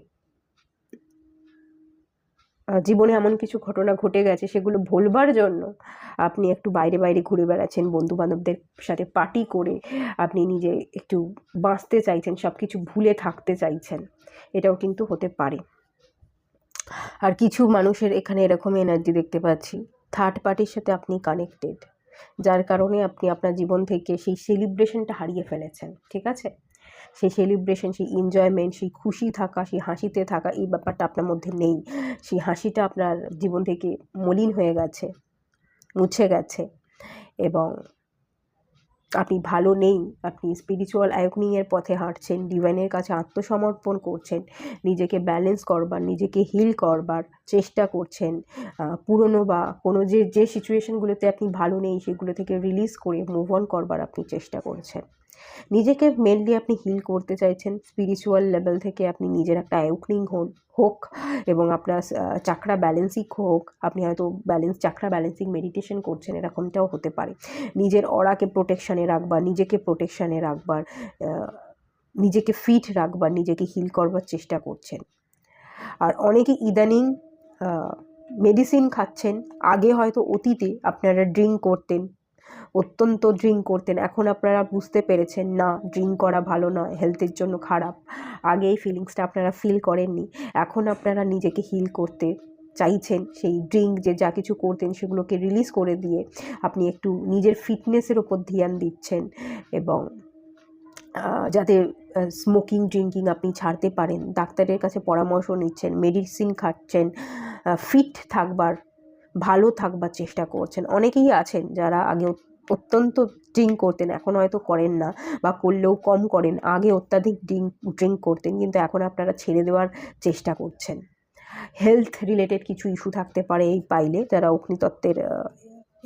জীবনে এমন কিছু ঘটনা ঘটে গেছে সেগুলো ভুলবার জন্য আপনি একটু বাইরে বাইরে ঘুরে বেড়াচ্ছেন, বন্ধুবান্ধবদের সাথে পার্টি করে আপনি নিজে একটু বাঁচতে চাইছেন, সব কিছু ভুলে থাকতে চাইছেন, এটাও কিন্তু হতে পারে। আর কিছু মানুষের এখানে এরকম এনার্জি দেখতে পাচ্ছি, থার্ড পার্টির সাথে আপনি কানেক্টেড, যার কারণে আপনি আপনার জীবন থেকে সেই সেলিব্রেশনটা হারিয়ে ফেলেছেন, ঠিক আছে? সেই সেলিব্রেশন, সেই এনজয়মেন্ট, সেই খুশি থাকা, সেই হাসিতে থাকা, এই ব্যাপারটা আপনার মধ্যে নেই। সেই হাসিটা আপনার জীবন থেকে মলিন হয়ে গেছে, মুছে গেছে, এবং আপনি ভালো নেই। আপনি স্পিরিচুয়াল অ্যাওয়েকনিংয়ের পথে হাঁটছেন, ডিভাইনের কাছে আত্মসমর্পণ করছেন, নিজেকে ব্যালেন্স করবার, নিজেকে হিল করবার চেষ্টা করছেন। পুরনো বা কোনো যে সিচুয়েশনগুলোতে আপনি ভালো নেই সেগুলো থেকে রিলিজ করে মুভ অন করবার আপনি চেষ্টা করছেন। নিজেকে মেনলি আপনি হিল করতে চাইছেন। স্পিরিচুয়াল লেভেল থেকে আপনি নিজের একটা অ্যাওয়েকনিং হোক এবং আপনার চাকরা ব্যালেন্সিং হোক। আপনি হয়তো চাকরা ব্যালেন্সিং মেডিটেশন করছেন, এরকমটাও হতে পারে। নিজের অরাকে প্রোটেকশানে রাখবার, নিজেকে প্রোটেকশানে রাখবার, নিজেকে ফিট রাখবার, নিজেকে হিল করবার চেষ্টা করছেন। আর অনেকে ইদানিং মেডিসিন খাচ্ছেন। আগে হয়তো অতীতে আপনারা ড্রিঙ্ক করতেন, অত্যন্ত ড্রিঙ্ক করতেন, এখন আপনারা বুঝতে পেরেছেন না, ড্রিঙ্ক করা ভালো নয়, হেলথের জন্য খারাপ। আগে এই ফিলিংসটা আপনারা ফিল করেননি, এখন আপনারা নিজেকে হিল করতে চাইছেন। সেই ড্রিঙ্ক যে যা কিছু করতেন সেগুলোকে রিলিজ করে দিয়ে আপনি একটু নিজের ফিটনেসের ওপর ধ্যান দিচ্ছেন, এবং যাতে স্মোকিং ড্রিঙ্কিং আপনি ছাড়তে পারেন, ডাক্তারের কাছে পরামর্শ নিচ্ছেন, মেডিসিন খাচ্ছেন, ফিট থাকবার, ভালো থাকবার চেষ্টা করছেন। অনেকেই আছেন যারা আগে অত্যন্ত ড্রিঙ্ক করতেন, এখন হয়তো করেন না, বা করলেও কম করেন। আগে অত্যাধিক ড্রিঙ্ক করতেন, কিন্তু এখন আপনারা ছেড়ে দেওয়ার চেষ্টা করছেন। হেলথ রিলেটেড কিছু ইস্যু থাকতে পারে এই পাইলে, যারা অগ্নিতত্ত্বের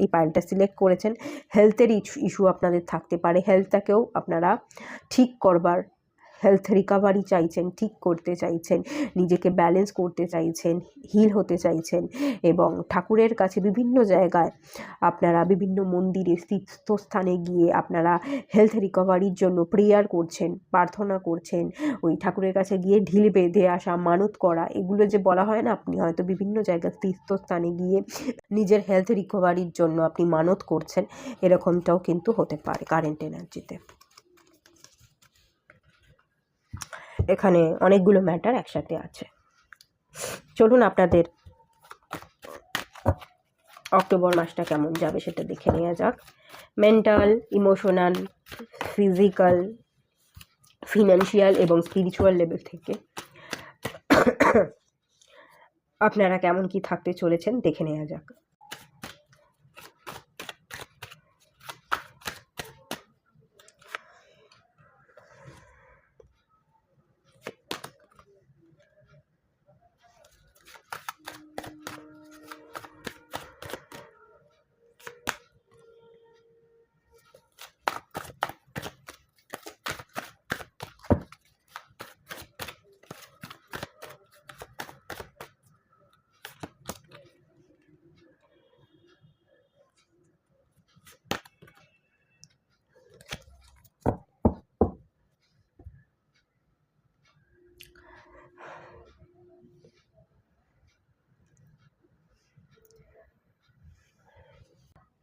এই পাইলটা সিলেক্ট করেছেন। হেলথের ইস্যু আপনাদের থাকতে পারে, হেলথটাকেও আপনারা ঠিক করবার, হেলথ রিকভারি চাইছেন, ঠিক করতে চাইছেন, নিজেকে ব্যালেন্স করতে চাইছেন, হিল হতে চাইছেন, এবং ঠাকুরের কাছে বিভিন্ন জায়গায় আপনারা বিভিন্ন মন্দিরে, তীর্থস্থানে গিয়ে আপনারা হেলথ রিকভারির জন্য প্রেয়ার করছেন, প্রার্থনা করছেন। ওই ঠাকুরের কাছে গিয়ে ঢিল বেঁধে আসা, মানত করা, এগুলো যে বলা হয় না, আপনি হয়তো বিভিন্ন জায়গায় তীর্থস্থানে গিয়ে নিজের হেলথ রিকভারির জন্য আপনি মানত করছেন, এরকমটাও কিন্তু হতে পারে কারেন্ট এনার্জিতে। এখানে অনেকগুলো ম্যাটার একসাথে আছে। চলুন আপনাদের অক্টোবর মাসটা কেমন যাবে সেটা দেখে নেওয়া যাক। মেন্টাল, ইমোশনাল, ফিজিক্যাল, ফিনান্সিয়াল এবং স্পিরিচুয়াল লেভেল থেকে আপনারা কেমন কি থাকতে চলেছেন দেখে নেওয়া যাক।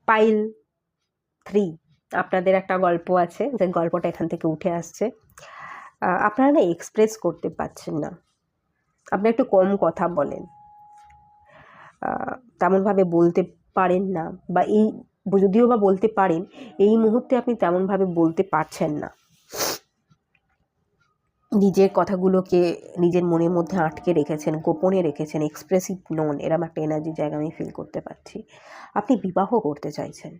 পাইল 3, আপনাদের একটা গল্প আছে, যে গল্পটা এখান থেকে উঠে আসছে। আপনারা না এক্সপ্রেস করতে পারছেন না, আপনারা একটু কম কথা বলেন, তেমনভাবে বলতে পারেন না, বা এই যদিও বা বলতে পারেন, এই মুহূর্তে আপনি তেমনভাবে বলতে পারছেন না। নিজের কথাগুলোকে নিজের মনের মধ্যে আটকে রেখেছেন, গোপনে রেখেছেন, এক্সপ্রেসিভ নন, এরম একটা এনার্জি জায়গা আমি ফিল করতে পারছি। আপনি বিবাহ করতে চাইছেন,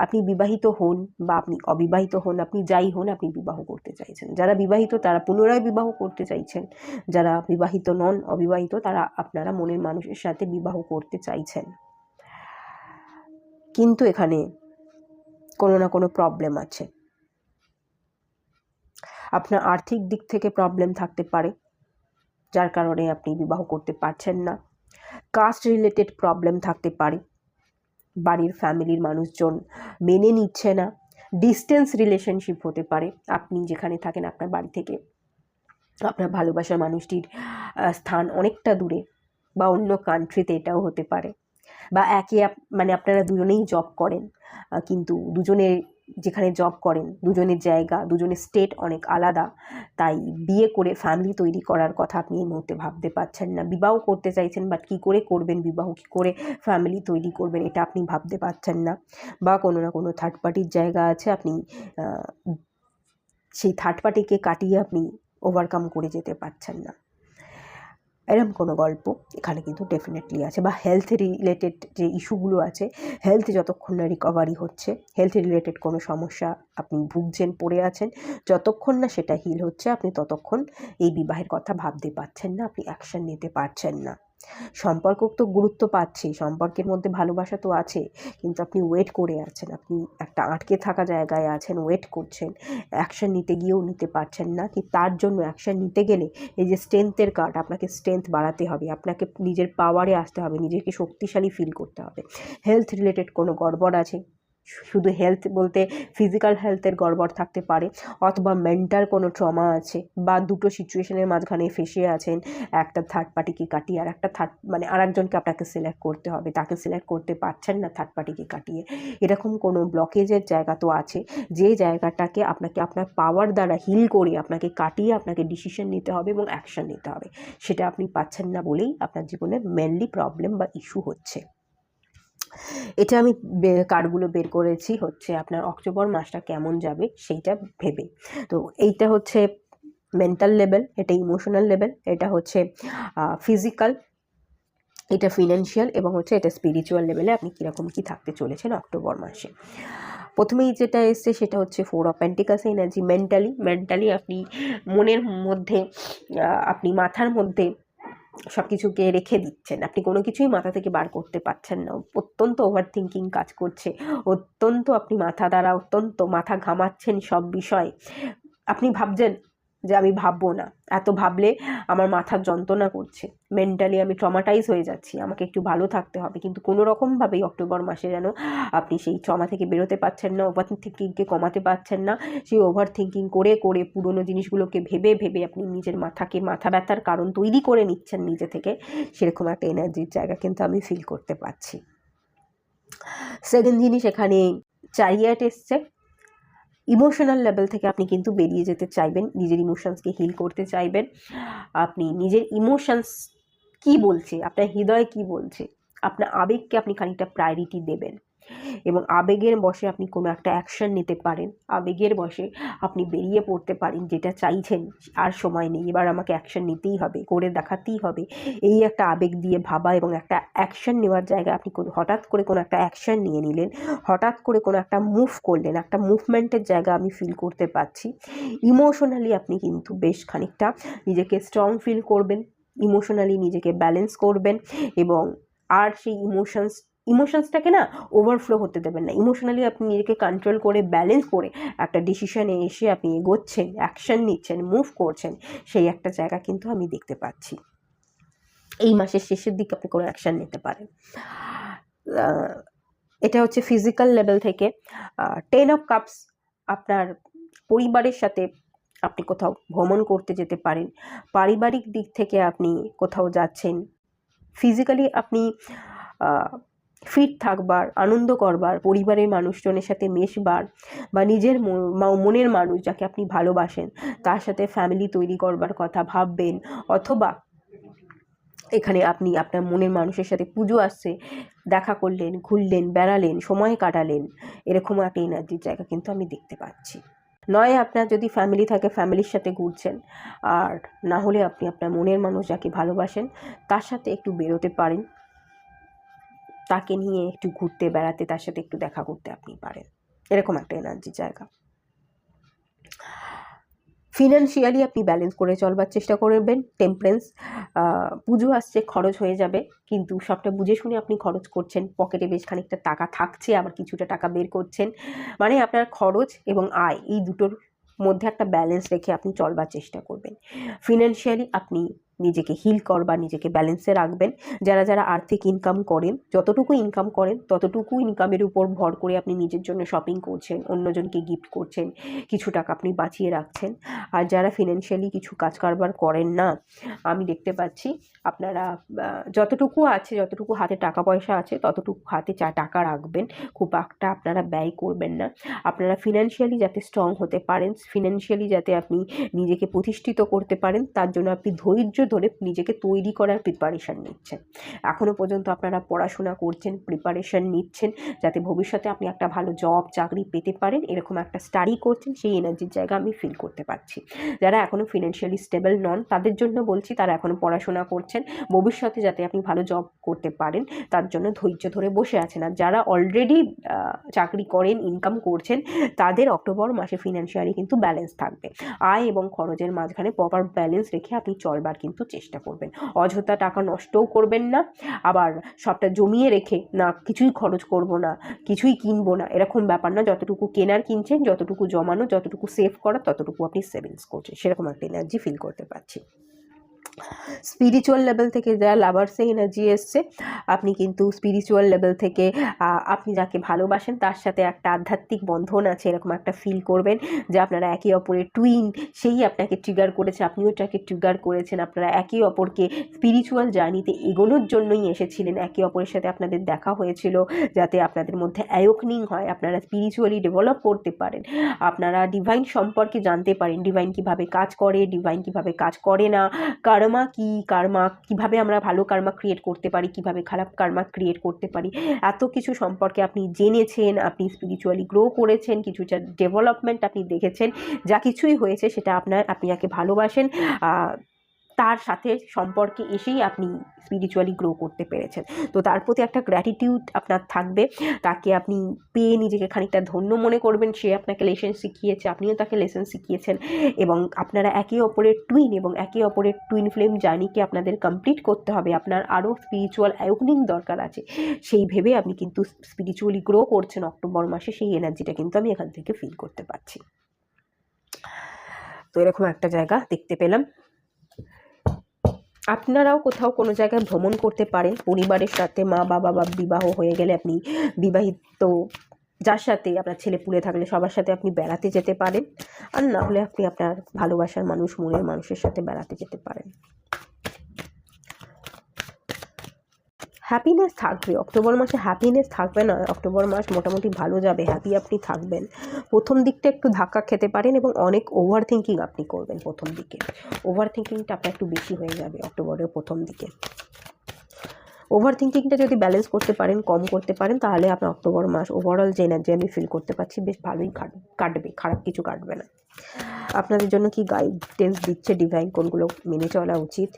আপনি বিবাহিত হন বা আপনি অবিবাহিত হন, আপনি যাই হন, আপনি বিবাহ করতে চাইছেন। যারা বিবাহিত তারা পুনরায় বিবাহ করতে চাইছেন, যারা বিবাহিত নন, অবিবাহিত, তারা আপনারা মনের মানুষের সাথে বিবাহ করতে চাইছেন। কিন্তু এখানে কোনো না কোনো প্রবলেম আছে। আপনার আর্থিক দিক থেকে প্রবলেম থাকতে পারে, যার কারণে আপনি বিবাহ করতে পারছেন না। কাস্ট রিলেটেড প্রবলেম থাকতে পারে, বাড়ির ফ্যামিলির মানুষজন মেনে নিচ্ছে না। ডিস্টেন্স রিলেশনশিপ হতে পারে, আপনি যেখানে থাকেন আপনার বাড়ি থেকে আপনার ভালোবাসার মানুষটির স্থান অনেকটা দূরে বা অন্য কান্ট্রিতে, এটাও হতে পারে। বা আপনারা দুজনেই জব করেন, কিন্তু দুজনের যেখানে জব করেন, দুজনের জায়গা, দুজনের স্টেট অনেক আলাদা, তাই বিয়ে করে ফ্যামিলি তৈরি করার কথা আপনি এই মুহূর্তে ভাবতে পারছেন না। বিবাহ করতে চাইছেন, বাট কী করে করবেন বিবাহ, কী করে ফ্যামিলি তৈরি করবেন, এটা আপনি ভাবতে পারছেন না। বা কোনো না কোনো থার্ড পার্টির জায়গা আছে, আপনি সেই থার্ড পার্টিকে কাটিয়ে আপনি ওভারকাম করে যেতে পারছেন না। এরকম কোনো গল্প এখানে কিন্তু ডেফিনেটলি আছে। বা হেলথ রিলেটেড যে ইস্যুগুলো আছে, হেলথ যতক্ষণ না রিকভারি হচ্ছে, হেলথ রিলেটেড কোনো সমস্যা আপনি ভুগছেন, পড়ে আছেন, যতক্ষণ না সেটা হিল হচ্ছে আপনি ততক্ষণ এই বিবাহের কথা ভাবতে পারছেন না, আপনি অ্যাকশন নিতে পারছেন না। সম্পর্ক তো গুরুত্ব পাচ্ছে, সম্পর্কের মধ্যে ভালোবাসা তো আছে, কিন্তু আপনি ওয়েট করে আছেন, আপনি একটা আটকে থাকা জায়গায় আছেন, ওয়েট করছেন, অ্যাকশন নিতে গিয়েও নিতে পারছেন না। কি তার জন্য অ্যাকশন নিতে গেলে এই যে স্ট্রেংথের কার্ড, আপনাকে স্ট্রেংথ বাড়াতে হবে, আপনাকে নিজের পাওয়ারে আসতে হবে, নিজেকে শক্তিশালী ফিল করতে হবে। হেলথ রিলেটেড কোনো গড়বড় আছে, শুধু হেলথ বলতে ফিজিক্যাল হেলথের গড়বড় থাকতে পারে, অথবা মেন্টাল কোনো ট্রমা আছে, বা দুটো সিচুয়েশনের মাঝখানে ফেসে আছেন, একটা থার্ড পার্টিকে কাটিয়ে আর একটা আরেকজনকে আপনাকে সিলেক্ট করতে হবে, তাকে সিলেক্ট করতে পারছেন না থার্ড পার্টিকে কাটিয়ে। এরকম কোনো ব্লকেজের জায়গা তো আছে, যে জায়গাটাকে আপনাকে আপনার পাওয়ার দ্বারা হিল করে আপনাকে কাটিয়ে আপনাকে ডিসিশন নিতে হবে এবং অ্যাকশন নিতে হবে। সেটা আপনি পাচ্ছেন না বলেই আপনার জীবনে মেনলি প্রবলেম বা ইস্যু হচ্ছে। এটা আমি কার্ডগুলো বের করেছি হচ্ছে আপনার অক্টোবর মাসটা কেমন যাবে সেইটা ভেবে। তো এইটা হচ্ছে মেন্টাল লেভেল, এটা ইমোশনাল লেভেল, এটা হচ্ছে ফিজিক্যাল, এটা ফিনান্সিয়াল, এবং হচ্ছে এটা স্পিরিচুয়াল লেভেলে আপনি কীরকম কী থাকতে চলেছেন অক্টোবর মাসে। প্রথমেই যেটা এসছে সেটা হচ্ছে 4 অফ পেন্টিকালস এনার্জি। মেন্টালি আপনি মনের মধ্যে, আপনি মাথার মধ্যে সব কিছুকে রেখে দিচ্ছেন, আপনি কোনো কিছুই মাথা থেকে বার করতে পারছেন না, অত্যন্ত ওভার থিঙ্কিং কাজ করছে, অত্যন্ত আপনি অত্যন্ত মাথা ঘামাচ্ছেন সব বিষয়ে। আপনি ভাবছেন যে আমি ভাববো না, এত ভাবলে আমার মাথার যন্ত্রণা করছে, মেন্টালি আমি ট্রমাটাইজ হয়ে যাচ্ছি, আমাকে একটু ভালো থাকতে হবে, কিন্তু কোনো রকমভাবেই অক্টোবর মাসে যেন আপনি সেই ট্রমা থেকে বেরোতে পারছেন না, ওভার থিঙ্কিংকে কমাতে পারছেন না। সেই ওভার থিঙ্কিং করে করে পুরনো জিনিসগুলোকে ভেবে ভেবে আপনি নিজের মাথা ব্যথার কারণ তৈরি করে নিচ্ছেন নিজে থেকে, সেরকম একটা এনার্জির জায়গা কিন্তু আমি ফিল করতে পারছি। সেকেন্ড জিনিস, এখানে চারিয়াট এসছে। ইমোশনাল লেভেল থেকে আপনি কিন্তু বেরিয়ে যেতে চাইবেন, নিজের ইমোশনসকে হিল করতে চাইবেন। আপনি নিজের ইমোশনস কী বলছে, আপনার হৃদয় কী বলছে, আপনার আবেগকে আপনি খানিকটা প্রায়োরিটি দেবেন, এবং আবেগের বশে আপনি কোনো একটা অ্যাকশন নিতে পারেন, আবেগের বশে আপনি বেরিয়ে পড়তে পারেন, যেটা চাইছেন আর সময় নেই, এবার আমাকে অ্যাকশন নিতেই হবে, করে দেখাতেই হবে, এই একটা আবেগ দিয়ে ভাবা এবং একটা অ্যাকশন নেওয়ার জায়গায় আপনি হঠাৎ করে কোনো একটা অ্যাকশন নিয়ে নিলেন, হঠাৎ করে কোনো একটা মুভ করলেন, একটা মুভমেন্টের জায়গা আমি ফিল করতে পারছি। ইমোশনালি আপনি কিন্তু বেশ খানিকটা নিজেকে স্ট্রং ফিল করবেন, ইমোশনালি নিজেকে ব্যালেন্স করবেন, এবং আর সেই ইমোশনসটাকে না ওভারফ্লো হতে দেবেন না। ইমোশনালি আপনি নিজেকে কন্ট্রোল করে ব্যালেন্স করে একটা ডিসিশনে এসে আপনি এগোচ্ছেন, অ্যাকশন নিচ্ছেন, মুভ করছেন, সেই একটা জায়গা কিন্তু আমি দেখতে পাচ্ছি। এই মাসের শেষের দিকে আপনি কোনো অ্যাকশন নিতে পারেন। এটা হচ্ছে ফিজিক্যাল লেভেল থেকে। 10 অফ কাপস, আপনার পরিবারের সাথে আপনি কোথাও ভ্রমণ করতে যেতে পারেন, পারিবারিক দিক থেকে আপনি কোথাও যাচ্ছেন, ফিজিক্যালি আপনি ফিট থাকবার, আনন্দ করবার, পরিবারের মানুষজনের সাথে মেশবার, বা নিজের মনের মানুষ যাকে আপনি ভালোবাসেন তার সাথে ফ্যামিলি তৈরি করবার কথা ভাববেন, অথবা এখানে আপনি আপনার মনের মানুষের সাথে পুজো আসছে, দেখা করলেন, ঘুরলেন, বেড়ালেন, সময় কাটালেন, এরকম একটা এনার্জির জায়গা কিন্তু আমি দেখতে পাচ্ছি। নয় আপনার যদি ফ্যামিলি থাকে ফ্যামিলির সাথে ঘুরছেন, আর না হলে আপনি আপনার মনের মানুষ যাকে ভালোবাসেন তার সাথে একটু বেরোতে পারেন, তাকে নিয়ে একটু ঘুরতে বেড়াতে, তার সাথে একটু দেখা করতে আপনি পারেন, এরকম একটা এনার্জির জায়গা। ফিনান্সিয়ালি আপনি ব্যালেন্স করে চলবার চেষ্টা করবেন, টেম্পারেন্স। পুজো আসছে, খরচ হয়ে যাবে, কিন্তু সবটা বুঝে শুনে আপনি খরচ করছেন, পকেটে বেশ খানিকটা টাকা থাকছে, আবার কিছুটা টাকা বের করছেন, মানে আপনার খরচ এবং আয় এই দুটোর মধ্যে একটা ব্যালেন্স রেখে আপনি চলবার চেষ্টা করবেন। ফিনান্সিয়ালি আপনি নিজেকে হিল করবার, নিজেকে ব্যালেন্সে রাখবেন। যারা যারা আর্থিক ইনকাম করেন, যতটুকু ইনকাম করেন ততটুকু ইনকামের উপর ভর করে আপনি নিজের জন্য শপিং করছেন, অন্যজনকে গিফট করছেন, কিছু টাকা আপনি বাঁচিয়ে রাখছেন। আর যারা ফিনান্সিয়ালি কিছু কাজ কারবার করেন না, আমি দেখতে পাচ্ছি আপনারা যতটুকু আছে, যতটুকু হাতে টাকা পয়সা আছে ততটুকু হাতে টাকা রাখবেন, খুব একটা আপনারা ব্যয় করবেন না। আপনারা ফিনান্সিয়ালি যাতে স্ট্রং হতে পারেন, ফিনান্সিয়ালি যাতে আপনি নিজেকে প্রতিষ্ঠিত করতে পারেন, তার জন্য আপনি ধৈর্য ধরে নিজেকে তৈরি করার প্রিপারেশান নিচ্ছেন। এখনও পর্যন্ত আপনারা পড়াশোনা করছেন, প্রিপারেশান নিচ্ছেন যাতে ভবিষ্যতে আপনি একটা ভালো জব চাকরি পেতে পারেন, এরকম একটা স্টাডি করছেন, সেই এনার্জির জায়গা আমি ফিল করতে পারছি। যারা এখনও ফিনান্সিয়ালি স্টেবল নন তাদের জন্য বলছি, তারা এখনও পড়াশোনা করছেন, ভবিষ্যতে যাতে আপনি ভালো জব করতে পারেন তার জন্য ধৈর্য ধরে বসে আছেন। আর যারা অলরেডি চাকরি করেন, ইনকাম করছেন, তাদের অক্টোবর মাসে ফিনান্সিয়ালি কিন্তু ব্যালেন্স থাকবে। আয় এবং খরচের মাঝখানে প্রপার ব্যালেন্স রেখে আপনি চলবার কিন্তু চেষ্টা করবেন। অযথা টাকা নষ্টও করবেন না, আবার সবটা জমিয়ে রেখে না কিছুই খরচ করব না, কিছুই কিনবো না, এরকম ব্যাপার না। যতটুকু কেনার কিনছেন, যতটুকু জমানো, যতটুকু সেভ করা, ততটুকু আপনি সেভিংস করছেন, সেরকম একটা এনার্জি ফিল করতে পারছি। স্পিরিচুয়াল লেভেল থেকে যারা লাভার্সে এনার্জি এসছে, আপনি কিন্তু স্পিরিচুয়াল লেভেল থেকে আপনি যাকে ভালোবাসেন তার সাথে একটা আধ্যাত্মিক বন্ধন আছে, এরকম একটা ফিল করবেন যে আপনারা একে অপরের টুইন, সেই আপনাকে ট্রিগার করেছে, আপনিও তাকে ট্রিগার করেছেন। আপনারা একে অপরকে স্পিরিচুয়াল জার্নিতে এগোনোর জন্যই এসেছিলেন, একে অপরের সাথে আপনাদের দেখা হয়েছিল যাতে আপনাদের মধ্যে অ্যাওয়েকনিং হয়, আপনারা স্পিরিচুয়ালি ডেভেলপ করতে পারেন, আপনারা ডিভাইন সম্পর্কে জানতে পারেন, ডিভাইন কীভাবে কাজ করে, ডিভাইন কীভাবে কাজ করে না, কার্মা কি, কার্মা কিভাবে আমরা ভালো কার্মা ক্রিয়েট করতে পারি, কিভাবে খারাপ কার্মা ক্রিয়েট করতে পারি, এত কিছু সম্পর্কে আপনি জেনেছেন, আপনি স্পিরিচুয়ালি গ্রো করেছেন, কিছুটা ডেভেলপমেন্ট আপনি দেখেছেন। যা কিছুই হয়েছে সেটা আপনি যাকে ভালোবাসেন তার সাথে সম্পর্কে এসেই আপনি স্পিরিচুয়ালি গ্রো করতে পেরেছেন। তো তার প্রতি একটা গ্র্যাটিটিউড আপনার থাকবে, তাকে আপনি পেয়ে নিজেকে খানিকটা ধন্য মনে করবেন, সে আপনাকে লেসন শিখিয়েছে, আপনিও তাকে লেসন শিখিয়েছেন, এবং আপনারা একে অপরের টুইন, এবং একে অপরের টুইন ফ্লেম জার্নিকে আপনাদের কমপ্লিট করতে হবে। আপনার আরও স্পিরিচুয়াল অ্যাওয়েকনিং দরকার আছে, সেই ভেবে আপনি কিন্তু স্পিরিচুয়ালি গ্রো করছেন অক্টোবর মাসে, সেই এনার্জিটা কিন্তু আমি এখান থেকে ফিল করতে পারছি। তো এরকম একটা জায়গা দেখতে পেলাম। আপনারাও কোথাও কোনো জায়গায় ভ্রমণ করতে পারেন পরিবারের সাথে, মা বাবা বা বিবাহ হয়ে গেলে আপনি বিবাহিত যার সাথে আপনার ছেলে পুলে থাকলে সবার সাথে আপনি বেড়াতে যেতে পারেন, আর না হলে আপনি আপনার ভালোবাসার মানুষ, মনের মানুষের সাথে বেড়াতে যেতে পারেন। হ্যাপিনেস থাকবে অক্টোবর মাসে, হ্যাপিনেস থাকবে না, অক্টোবর মাস মোটামুটি ভালো যাবে, হ্যাপি আপনি থাকবেন। প্রথম দিকটা একটু ধাক্কা খেতে পারেন এবং অনেক ওভার থিঙ্কিং আপনি করবেন প্রথম দিকে, ওভার থিঙ্কিংটা আপনার একটু বেশি হয়ে যাবে অক্টোবরের প্রথম দিকে। ওভার থিঙ্কিংটা যদি ব্যালেন্স করতে পারেন, কম করতে পারেন, তাহলে আপনার অক্টোবর মাস ওভারঅল যে এনার্জি আমি ফিল করতে পারছি বেশ ভালোই কাটবে, খারাপ কিছু কাটবে না। আপনাদের জন্য কি গাইডেন্স দিচ্ছে ডিভাইন, কোনগুলো মেনে চলা উচিত?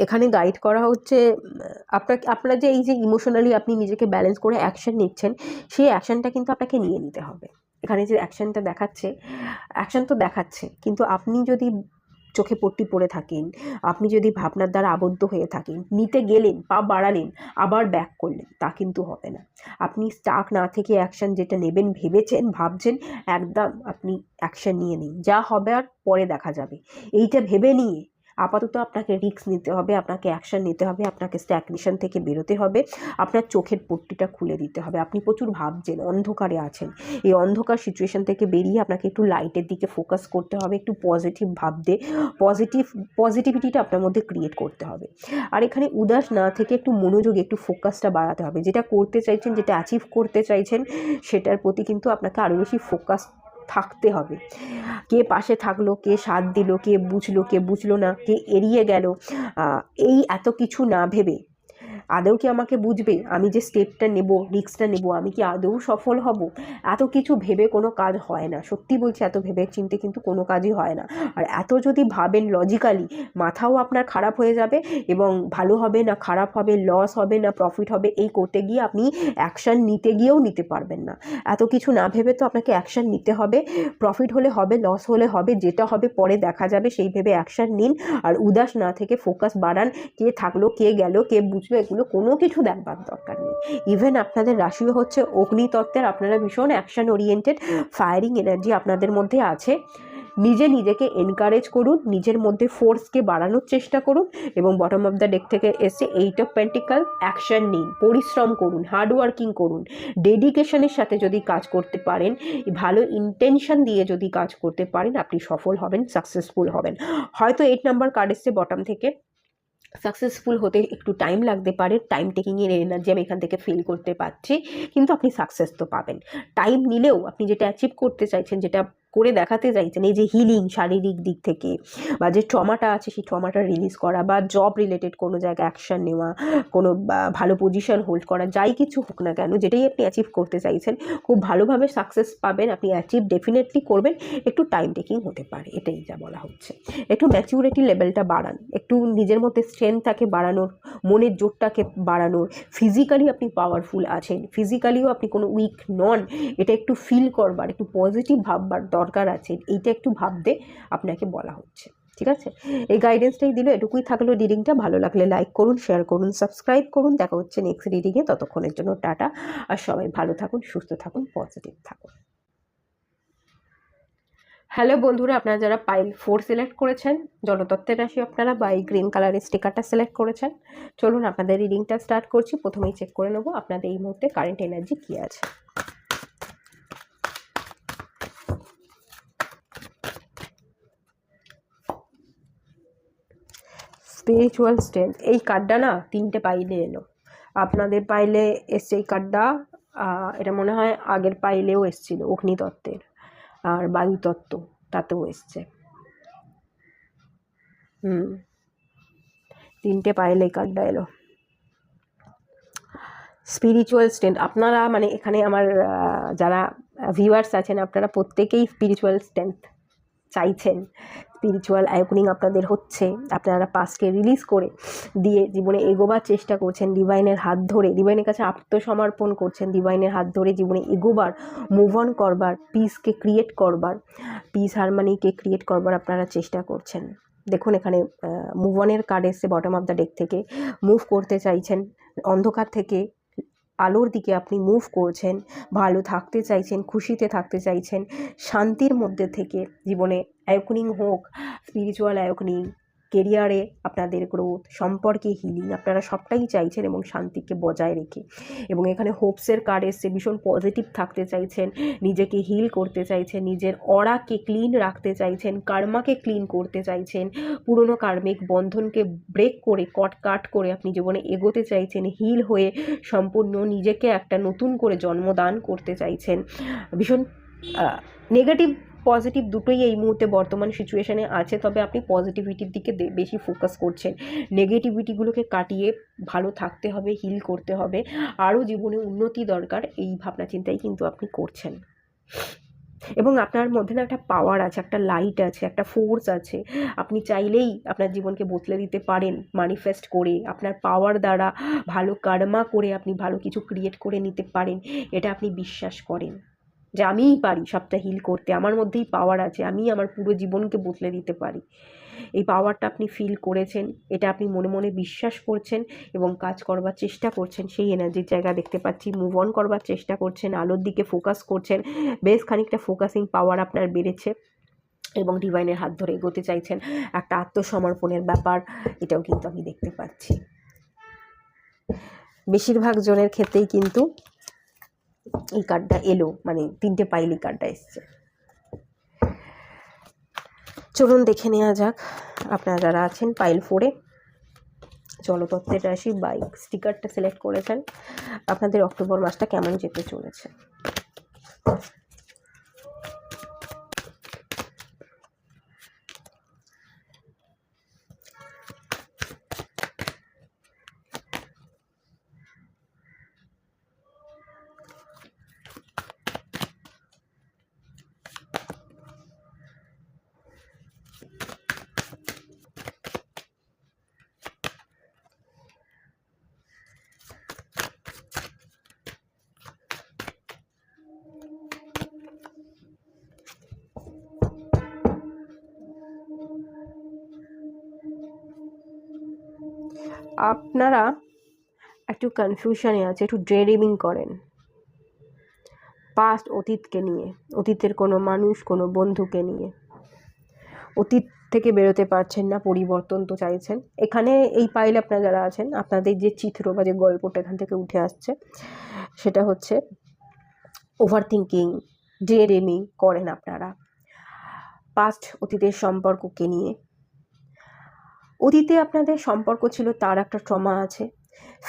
এখানে গাইড করা হচ্ছে আপনার যে এই যে ইমোশনালি আপনি নিজেকে ব্যালেন্স করে অ্যাকশন নিচ্ছেন, সেই অ্যাকশনটা কিন্তু আপনাকে নিয়ে নিতে হবে। এখানে যে অ্যাকশনটা দেখাচ্ছে, অ্যাকশন তো দেখাচ্ছে, কিন্তু আপনি যদি চোখে পট্টি পড়ে থাকেন, আপনি যদি ভাবনার দ্বারা আবদ্ধ হয়ে থাকেন, নিতে গেলেন, পা বাড়ালেন, আবার ব্যাক করলেন, তা কিন্তু হবে না। আপনি স্টাক না থেকে অ্যাকশন যেটা নেবেন ভেবেছেন, ভাবছেন, একদম আপনি অ্যাকশন নিয়ে নিন, যা হবে আর পরে দেখা যাবে, এইটা ভেবে নিয়ে আপাতত আপনাকে রিস্ক নিতে হবে, আপনাকে অ্যাকশন নিতে হবে, আপনাকে স্ট্যাগনেশন থেকে বেরোতে হবে, আপনার চোখের পট্টিটা খুলে দিতে হবে। আপনি প্রচুর ভাবছেন, অন্ধকারে আছেন, এই অন্ধকার সিচুয়েশন থেকে বেরিয়ে আপনাকে একটু লাইটের দিকে ফোকাস করতে হবে, একটু পজিটিভ ভাবতে, পজিটিভিটিটা আপনার মধ্যে ক্রিয়েট করতে হবে। আর এখানে উদাস না থেকে একটু মনোযোগে একটু ফোকাসটা বাড়াতে হবে, যেটা করতে চাইছেন, যেটা অ্যাচিভ করতে চাইছেন, সেটার প্রতি কিন্তু আপনাকে আরও বেশি ফোকাস থাকতে হবে। কে পাশে থাকলো, কে সাথ দিল, কে বুঝলো, কে বুঝলো না, কে এড়িয়ে গেল, এই এত কিছু না ভেবে আদৌ কি আমাকে বুঝবে? আমি যে স্টেপটা নেব, রিস্কটা নেব, আমি কি আদৌ সফল হব? এত কিছু ভেবে কোনো কাজ হয় না, সত্যি বলছি, এত ভেবে চিন্তে কিন্তু কোনো কাজই হয় না। আর এত যদি ভাবেন লজিক্যালি, মাথাও আপনার খারাপ হয়ে যাবে, এবং ভালো হবে না খারাপ হবে, লস হবে না প্রফিট হবে, এই করতে গিয়ে আপনি অ্যাকশান নিতে গিয়েও নিতে পারবেন না। এত কিছু না ভেবে তো আপনাকে অ্যাকশান নিতে হবে। প্রফিট হলে হবে, লস হলে হবে, যেটা হবে পরে দেখা যাবে, সেই ভেবে অ্যাকশান নিন। আর উদাস না থেকে ফোকাস বাড়ান। কে থাকলো, কে গেল, কে বুঝলো, এগুলো কোনো কিছু দেখবার দরকার নেই। ইভেন আপনাদের রাশিও হচ্ছে অগ্নিতত্ত্বের, আপনারা ভীষণ অ্যাকশন ওরিয়েন্টেড, ফায়ারিং এনার্জি আপনাদের মধ্যে আছে। নিজেকে এনকারেজ করুন, নিজের মধ্যে ফোর্সকে বাড়ানোর চেষ্টা করুন, এবং বটম অফ দ্য ডেক থেকে এসে 8 অফ পেন্টিকাল, অ্যাকশন নিন, পরিশ্রম করুন, হার্ডওয়ার্কিং করুন, ডেডিকেশনের সাথে যদি কাজ করতে পারেন, ভালো ইন্টেনশন দিয়ে যদি কাজ করতে পারেন, আপনি সফল হবেন, সাকসেসফুল হবেন। হয়তো 8 নাম্বার কার্ড এসছে বটম থেকে, সাকসেসফুল হতে একটু টাইম লাগতে পারে, টাইম টেকিংয়ের এনার্জি আমি এখান থেকে ফিল করতে পারছি, কিন্তু আপনি সাকসেস তো পাবেন। টাইম নিলেও আপনি যেটা অ্যাচিভ করতে চাইছেন, যেটা করে দেখাতে চাইছেন, এই যে হিলিং শারীরিক দিক থেকে, বা যে ট্রমাটা আছে সেই ট্রমাটা রিলিজ করা, বা জব রিলেটেড কোনো জায়গায় অ্যাকশন নেওয়া, কোনো ভালো পজিশন হোল্ড করা, যাই কিছু হোক না কেন, যেটাই আপনি অ্যাচিভ করতে চাইছেন, খুব ভালোভাবে সাকসেস পাবেন, আপনি অ্যাচিভ ডেফিনেটলি করবেন। একটু টাইম টেকিং হতে পারে, এটাই যা বলা হচ্ছে। একটু ম্যাচিউরিটি লেভেলটা বাড়ান, একটু নিজের মধ্যে স্ট্রেংথটাকে বাড়ানোর, মনের জোরটাকে বাড়ানোর। ফিজিক্যালি আপনি পাওয়ারফুল আছেন, ফিজিক্যালিও আপনি কোনো উইক নন, এটা একটু ফিল করবার, একটু পজিটিভ ভাববার দরকার আছে, এইটা একটু ভাবতে আপনাকে বলা হচ্ছে। ঠিক আছে, এই গাইডেন্সটাই দিল, এটুকুই থাকলো রিডিংটা। ভালো লাগলে লাইক করুন, শেয়ার করুন, সাবস্ক্রাইব করুন। দেখা হচ্ছে নেক্সট রিডিংয়ে, ততক্ষণের জন্য টাটা। আর সবাই ভালো থাকুন, সুস্থ থাকুন, পজিটিভ থাকুন। হ্যালো বন্ধুরা, আপনারা যারা পাইল 4 সিলেক্ট করেছেন, জলতত্ত্বের রাশি আপনারা, বা এই গ্রিন কালারের স্টিকারটা সিলেক্ট করেছেন, চলুন আপনাদের রিডিংটা স্টার্ট করছি। প্রথমেই চেক করে নেবো আপনাদের এই মুহূর্তে কারেন্ট এনার্জি কী আছে। স্পিরিচুয়াল স্ট্রেংথ, এই কার্ডটা না 3টে পাইলে এলো, আপনাদের পাইলে এসছে এই কার্ডটা। এটা মনে হয় আগের পাইলেও এসছিল, অগ্নিতত্ত্বের আর বায়ুতত্ত্ব, তাতেও এসছে। 3টে পাইলে এই কার্ডটা এলো। স্পিরিচুয়াল স্ট্রেংথ, আপনারা মানে এখানে আমার যারা ভিউয়ার্স আছেন, আপনারা প্রত্যেকেই স্পিরিচুয়াল স্ট্রেংথ চাইছেন, স্পিরিচুয়াল অ্যাওয়েকেনিং আপনাদের হচ্ছে, আপনারা পাস্টকে রিলিজ করে দিয়ে জীবনে এগোবার চেষ্টা করছেন, ডিভাইনের হাত ধরে, ডিভাইনের কাছে আত্মসমর্পণ করছেন, ডিভাইনের হাত ধরে জীবনে এগোবার, মুভ অন করবার, পিসকে ক্রিয়েট করবার, পিস হারমোনিকে ক্রিয়েট করবার আপনারা চেষ্টা করছেন। দেখুন এখানে মুভ অনের কার্ড এসছে বটম অফ দ্য ডেক থেকে, মুভ করতে চাইছেন, অন্ধকার থেকে আলোর দিকে আপনি মুভ করছেন, ভালো থাকতে চাইছেন, খুশিতে থাকতে চাইছেন, শান্তির মধ্যে থেকে জীবনে অ্যাওয়েকেনিং হোক, স্পিরিচুয়াল অ্যাওয়েকেনিং, কেরিয়ারে আপনাদের গ্রোথ, সম্পর্কে হিলিং, আপনারা সবটাই চাইছেন, এবং শান্তিকে বজায় রেখে। এবং এখানে হোপসের কার্ড এসছে, ভীষণ পজিটিভ থাকতে চাইছেন, নিজেকে হিল করতে চাইছেন, নিজের অরাকে ক্লিন রাখতে চাইছেন, কার্মাকে ক্লিন করতে চাইছেন, পুরনো কার্মিক বন্ধনকে ব্রেক করে, কাট করে আপনি জীবনে এগোতে চাইছেন, হিল হয়ে সম্পূর্ণ নিজেকে একটা নতুন করে জন্মদান করতে চাইছেন। ভীষণ নেগেটিভ পজিটিভ দুটোই এই মুহূর্তে বর্তমান সিচুয়েশানে আছে, তবে আপনি পজিটিভিটির দিকে বেশি ফোকাস করছেন। নেগেটিভিটিগুলোকে কাটিয়ে ভালো থাকতে হবে, হিল করতে হবে, আরও জীবনে উন্নতি দরকার, এই ভাবনা চিন্তাই কিন্তু আপনি করছেন। এবং আপনার মধ্যে না একটা পাওয়ার আছে, একটা লাইট আছে, একটা ফোর্স আছে, আপনি চাইলেই আপনার জীবনকে বদলে দিতে পারেন, ম্যানিফেস্ট করে, আপনার পাওয়ার দ্বারা ভালো কর্মা করে আপনি ভালো কিছু ক্রিয়েট করে নিতে পারেন, এটা আপনি বিশ্বাস করেন যে আমিই পারি সবটা হিল করতে, আমার মধ্যেই পাওয়ার আছে, আমি আমার পুরো জীবনকে বদলে দিতে পারি। এই পাওয়ারটা আপনি ফিল করেছেন, এটা আপনি মনে মনে বিশ্বাস করছেন এবং কাজ করবার চেষ্টা করছেন, সেই এনার্জির জায়গা দেখতে পাচ্ছি। মুভ অন করবার চেষ্টা করছেন, আলোর দিকে ফোকাস করছেন, বেশ খানিকটা ফোকাসিং পাওয়ার আপনার বেড়েছে, এবং ডিভাইনের হাত ধরে এগোতে চাইছেন, একটা আত্মসমর্পণের ব্যাপার, এটাও কিন্তু আমি দেখতে পাচ্ছি। বেশিরভাগ জনের ক্ষেত্রেই কিন্তু এই কার্ডটা এলো, মানে 3টে পাইল এই কার্ডটা এসছে। চলুন দেখে নেওয়া যাক আপনারা যারা আছেন পাইল 4-এ, জলতত্ত্বের রাশি বাইক স্টিকারটা সিলেক্ট করেছেন, আপনাদের অক্টোবর মাসটা কেমন যেতে চলেছে। আপনারা একটু কনফিউশনে আছে, একটু ড্রেডিমিং করেন পাস্ট, অতীতকে নিয়ে, অতীতের কোনো মানুষ, কোনো বন্ধুকে নিয়ে। অতীত থেকে বেরোতে পারছেন না, পরিবর্তন তো চাইছেন। এখানে এই পাইলে আপনারা যারা আছেন, আপনাদের যে চিত্র বা যে গল্পটা এখান থেকে উঠে আসছে সেটা হচ্ছে ওভার থিঙ্কিং, ড্রেডিমিং করেন আপনারা পাস্ট, অতীতের সম্পর্ককে নিয়ে। অতীতে আপনাদের সম্পর্ক ছিল, তার একটা ট্রমা আছে।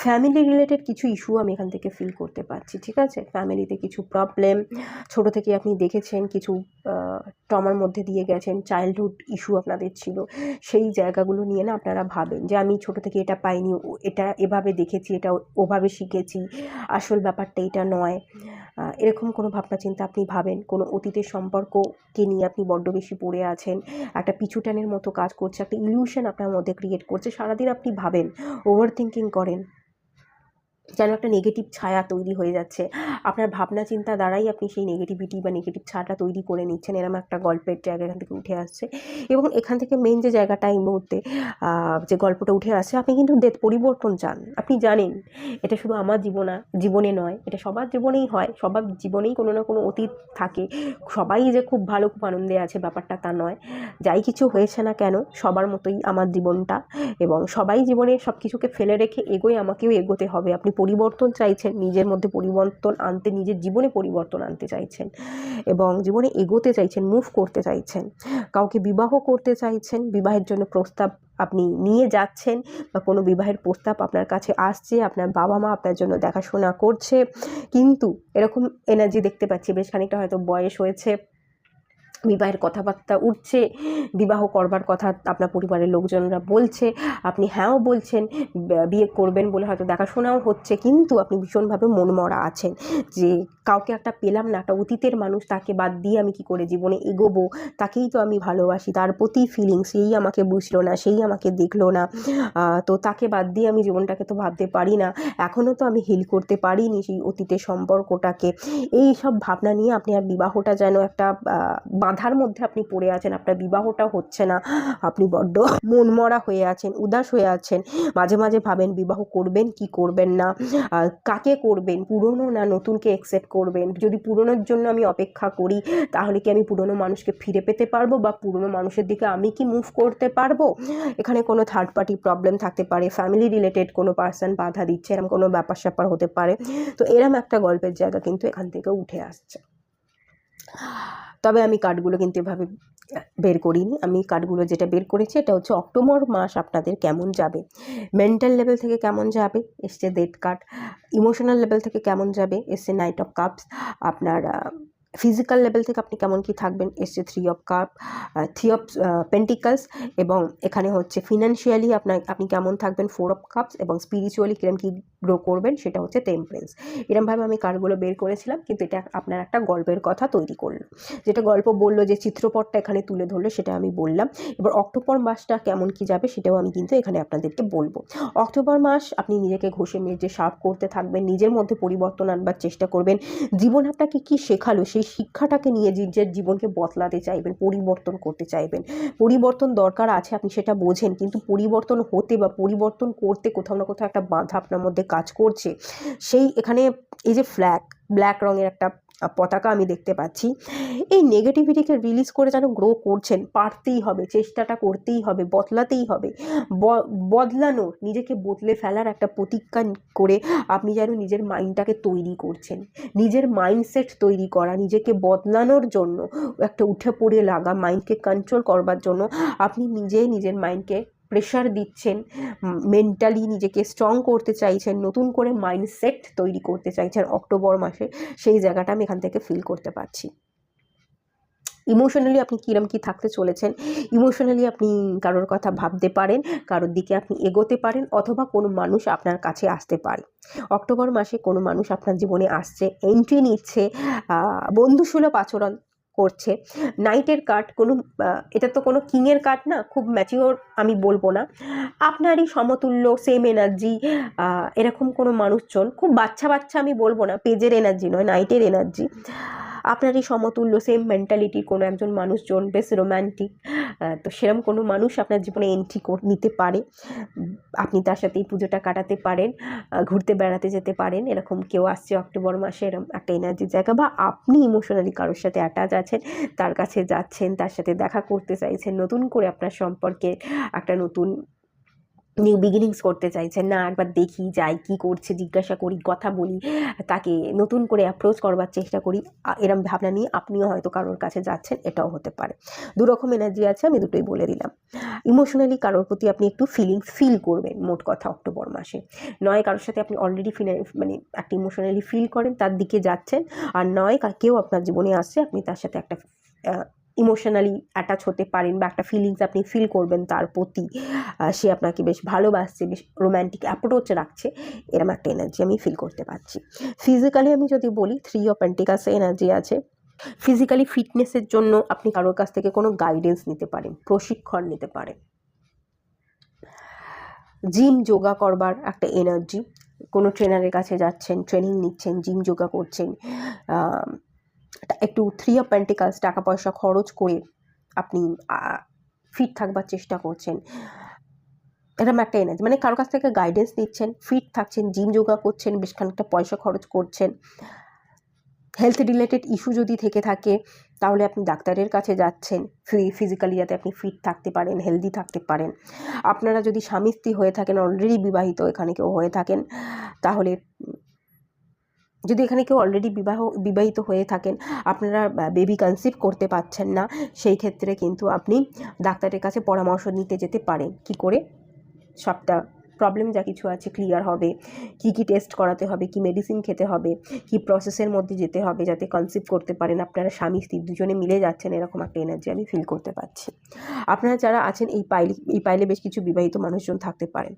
ফ্যামিলি রিলেটেড কিছু ইস্যু আমি এখান থেকে ফিল করতে পারছি, ঠিক আছে? ফ্যামিলিতে কিছু প্রবলেম, ছোটো থেকে আপনি দেখেছেন কিছু ট্রমার মধ্যে দিয়ে গেছেন, চাইল্ডহুড ইস্যু আপনাদের ছিল। সেই জায়গাগুলো নিয়ে না আপনারা ভাবেন যে আমি ছোটো থেকে এটা পাইনি, এটা এভাবে দেখেছি, এটা ওভাবে শিখেছি, আসল ব্যাপারটা এটা নয়। এরকম কোনো ভাবনা চিন্তা আপনি ভাবেন, কোনো অতীতের সম্পর্ককে নিয়ে আপনি বড্ড বেশি পড়ে আছেন, একটা পিছুটানের মতো কাজ করছে, একটা ইলিউশন আপনার মধ্যে ক্রিয়েট করছে। সারাদিন আপনি ভাবেন, ওভার থিঙ্কিং করেন, যেন একটা নেগেটিভ ছায়া তৈরি হয়ে যাচ্ছে। আপনার ভাবনা চিন্তা দ্বারাই আপনি সেই নেগেটিভিটি বা নেগেটিভ ছায়াটা তৈরি করে নিচ্ছেন। এরকম একটা গল্পের জায়গা এখান থেকে উঠে আসছে। এবং এখান থেকে মেন যে জায়গাটা এই মুহূর্তে যে গল্পটা উঠে আসছে, আপনি কিন্তু পরিবর্তন চান। আপনি জানেন এটা শুধু আমার জীবনে নয়, এটা সবার জীবনেই হয়। সবার জীবনেই কোনো না কোনো অতীত থাকে। সবাই যে খুব ভালো, খুব আনন্দে আছে ব্যাপারটা তা নয়। যাই কিছু হয়েছে না কেন, সবার মতোই আমার জীবনটা, এবং সবাই জীবনে সব কিছুকে ফেলে রেখে এগোয়, আমাকেও এগোতে হবে। আপনি পরিবর্তন চাইছেন, নিজের মধ্যে পরিবর্তন আনতে, নিজের জীবনে পরিবর্তন আনতে চাইছেন এবং জীবনে এগোতে চাইছেন, মুভ করতে চাইছেন, কাউকে বিবাহ করতে চাইছেন, বিবাহের জন্য প্রস্তাব আপনি নিয়ে যাচ্ছেন বা কোনো বিবাহের প্রস্তাব আপনার কাছে আসছে, আপনার বাবা মা আপনার জন্য দেখাশোনা করছে। কিন্তু এরকম এনার্জি দেখতে পাচ্ছি, বেশ খানিকটা হয়তো বয়স হয়েছে, বিবাহের কথাবার্তা উঠছে, বিবাহ করবার কথা আপনার পরিবারের লোকজনরা বলছে, আপনি হ্যাঁও বলছেন, বিয়ে করবেন বলে হয়তো দেখাশোনাও হচ্ছে, কিন্তু আপনি ভীষণভাবে মনমরা আছেন যে কাউকে একটা পেলাম না, একটা অতীতের মানুষ, তাকে বাদ দিয়ে আমি কি করে জীবনে এগোবো, তাকেই তো আমি ভালোবাসি, তার প্রতি ফিলিং, সেই আমাকে বুঝলো না, সেই আমাকে দেখলো না, তো তাকে বাদ দিয়ে আমি জীবনটাকে তো ভাবতে পারি না, এখনও তো আমি হিল করতে পারিনি সেই অতীতের সম্পর্কটাকে। এই সব ভাবনা নিয়ে আপনি আর বিবাহটা যেন একটা বাধার মধ্যে আপনি পড়ে আছেন, আপনার বিবাহটা হচ্ছে না, আপনি বড্ড মনমরা হয়ে আছেন, উদাস হয়ে আছেন। মাঝে মাঝে ভাবেন বিবাহ করবেন কি করবেন না, কাকে করবেন, পুরনো না নতুনকে অ্যাকসেপ্ট করবেন। যদি পুরনোর জন্য আমি অপেক্ষা করি তাহলে কি আমি পুরনো মানুষকে ফিরে পেতে পারবো, বা পুরনো মানুষের দিকে আমি কি মুভ করতে পারবো? এখানে কোনো থার্ড পার্টি প্রবলেম থাকতে পারে, ফ্যামিলি রিলেটেড কোনো পার্সন বাধা দিচ্ছে, এরকম কোনো ব্যাপার স্যাপার হতে পারে। তো এরম একটা গল্পের জায়গা কিন্তু এখান থেকে উঠে আসছে। তবে আমি কার্ডগুলো কিন্তু এভাবে বের করিনি, আমি কার্ডগুলো যেটা বের করেছি এটা হচ্ছে অক্টোবর মাস আপনাদের কেমন যাবে, মেন্টাল লেভেল থেকে কেমন যাবে, এসছে ডেথ কার্ড, ইমোশনাল লেভেল থেকে কেমন যাবে, এসছে নাইট অফ কাপস, আপনার ফিজিক্যাল লেভেল থেকে আপনি কেমন কি থাকবেন, এসছে থ্রি অফ পেন্টিকলস, এবং এখানে হচ্ছে ফিনান্সিয়ালি আপনি কেমন থাকবেন, ফোর অফ কাপস, এবং স্পিরিচুয়ালি কিরম কি গ্রো করবেন সেটা হচ্ছে টেম্পারেন্স। এরমভাবে আমি কার্ডগুলো বের করেছিলাম, কিন্তু এটা আপনার একটা গল্পের কথা তৈরি করলো, যেটা গল্প বললো, যে চিত্রপটটা এখানে তুলে ধরলো সেটা আমি বললাম। এবার অক্টোবর মাসটা কেমন কি যাবে সেটাও আমি কিন্তু এখানে আপনাদেরকে বলবো। অক্টোবর মাস আপনি নিজেকে ঘষে মেজে শার্প করতে থাকবেন, নিজের মধ্যে পরিবর্তন আনবার চেষ্টা করবেন, জীবন আপনাকে কি শেখালো সেই শিক্ষাটাকে নিয়ে নিজের জীবনকে বদলাতে চাইবেন, পরিবর্তন করতে চাইবেন। পরিবর্তন দরকার আছে, আপনি সেটা বোঝেন, কিন্তু পরিবর্তন হতে বা পরিবর্তন করতে কোথাও না কোথাও একটা বাধা আপনার মধ্যে কাজ করছে। সেই এখানে এই যে ব্ল্যাক রঙের একটা পতাকা আমি দেখতে পাচ্ছি, এই নেগেটিভিটিকে রিলিজ করে যেন গ্রো করছেন, পারতেই হবে, চেষ্টাটা করতেই হবে, বদলাতেই হবে, বদলানোর, নিজেকে বদলে ফেলার একটা প্রতিজ্ঞা করে আপনি যেন নিজের মাইন্ডটাকে তৈরি করছেন, নিজের মাইন্ডসেট তৈরি করা, নিজেকে বদলানোর জন্য একটা উঠে পড়ে লাগা, মাইন্ডকে কন্ট্রোল করবার জন্য আপনি নিজের মাইন্ডকে প্রেশার দিচ্ছেন, মেন্টালি নিজেকে স্ট্রং করতে চাইছেন, নতুন করে মাইন্ডসেট তৈরি করতে চাইছেন অক্টোবর মাসে, সেই জায়গাটা আমি এখান থেকে ফিল করতে পারছি। ইমোশনালি আপনি কীরকম কী থাকতে চলেছেন, ইমোশনালি আপনি কারোর কথা ভাবতে পারেন, কারোর দিকে আপনি এগোতে পারেন, অথবা কোনো মানুষ আপনার কাছে আসতে পারে। অক্টোবর মাসে কোনো মানুষ আপনার জীবনে আসছে, এন্ট্রি নিচ্ছে, বন্ধুসুলভ আচরণ করছে। নাইটের কার্ড, কোনো এটা তো কোনো কিংয়ের কার্ড না, খুব ম্যাচিওর আমি বলবো না, আপনারই সমতুল্য সেম এনার্জি, এরকম কোনো মানুষজন, খুব বাচ্চা আমি বলবো না, পেজের এনার্জি নয়, নাইটের এনার্জি, আপনারই সমতুল্য সেম মেন্টালিটির কোনো একজন মানুষজন, বেশ রোম্যান্টিক, তো সেরকম কোনো মানুষ আপনার জীবনে এন্ট্রি নিতে পারে। আপনি তার সাথে এই পুজোটা কাটাতে পারেন, ঘুরতে বেড়াতে যেতে পারেন, এরকম কেউ আসছে অক্টোবর মাসে, এরকম একটা এনার্জির জায়গা। বা আপনি ইমোশনালি কারোর সাথে অ্যাটাচ আছেন, তার কাছে যাচ্ছেন, তার সাথে দেখা করতে চাইছেন, নতুন করে আপনার সম্পর্কে একটা নতুন নিউ বিগিনিংস করতে চাইছেন, না একবার দেখি যাই কী করছে, জিজ্ঞাসা করি, কথা বলি, তাকে নতুন করে অ্যাপ্রোচ করবার চেষ্টা করি, এরম ভাবনা নিয়ে আপনিও হয়তো কারোর কাছে যাচ্ছেন, এটাও হতে পারে। দুরকম এনার্জি আছে, আমি দুটোই বলে দিলাম। ইমোশনালি কারোর প্রতি আপনি একটু ফিলিংস ফিল করবেন, মোট কথা অক্টোবর মাসে। নয় কারোর সাথে আপনি অলরেডি মানে একটা ইমোশনালি ফিল করেন, তার দিকে যাচ্ছেন, আর নয় কেউ আপনার জীবনে আসছে, আপনি তার সাথে একটা ইমোশনালি অ্যাটাচ হতে পারেন, বা একটা ফিলিংস আপনি ফিল করবেন তার প্রতি, সে আপনাকে বেশ ভালোবাসছে, বেশ রোম্যান্টিক অ্যাপ্রোচ রাখছে, এরম একটা এনার্জি আমি ফিল করতে পারছি। ফিজিক্যালি আমি যদি বলি, 3 অফ পেন্টিকালস এনার্জি আছে। ফিজিক্যালি ফিটনেসের জন্য আপনি কারোর কাছ থেকে কোনো গাইডেন্স নিতে পারেন, প্রশিক্ষণ নিতে পারেন। জিম যোগা করবার একটা এনার্জি, কোনো ট্রেনারের কাছে যাচ্ছেন, ট্রেনিং নিচ্ছেন, জিম যোগা করছেন, একটু 3 অফ পেন্টিকালস, টাকা পয়সা খরচ করে আপনি ফিট থাকবার চেষ্টা করছেন, এরকম একটা এনার্জি। মানে কারোর কাছ থেকে গাইডেন্স নিচ্ছেন, ফিট থাকছেন, জিম যোগা করছেন, বেশ খানিকটা পয়সা খরচ করছেন। হেলথ রিলেটেড ইস্যু যদি থেকে থাকে, তাহলে আপনি ডাক্তারের কাছে যাচ্ছেন, ফিজিক্যালি যাতে আপনি ফিট থাকতে পারেন, হেলদি থাকতে পারেন। আপনারা যদি স্বামী স্ত্রী হয়ে থাকেন, অলরেডি বিবাহিত এখানে কেউ হয়ে থাকেন, তাহলে যদি এখানে কেউ অলরেডি বিবাহিত হয়ে থাকেন, আপনারা বেবি কনসিভ করতে পারছেন না, সেই ক্ষেত্রে কিন্তু আপনি ডাক্তারের কাছে পরামর্শ নিতে যেতে পারেন, কি করে সবটা প্রবলেম যা কিছু আছে ক্লিয়ার হবে, কি কি টেস্ট করাতে হবে, কি মেডিসিন খেতে হবে, কি প্রসেসের মধ্যে যেতে হবে যাতে কনসিভ করতে পারেন। আপনারা স্বামী স্ত্রী দুজনে মিলে যাচ্ছেন, এরকম একটা এনার্জি আমি ফিল করতে পারছি। আপনারা যারা আছেন এই পাইলে বেশ কিছু বিবাহিত মানুষজন থাকতে পারেন।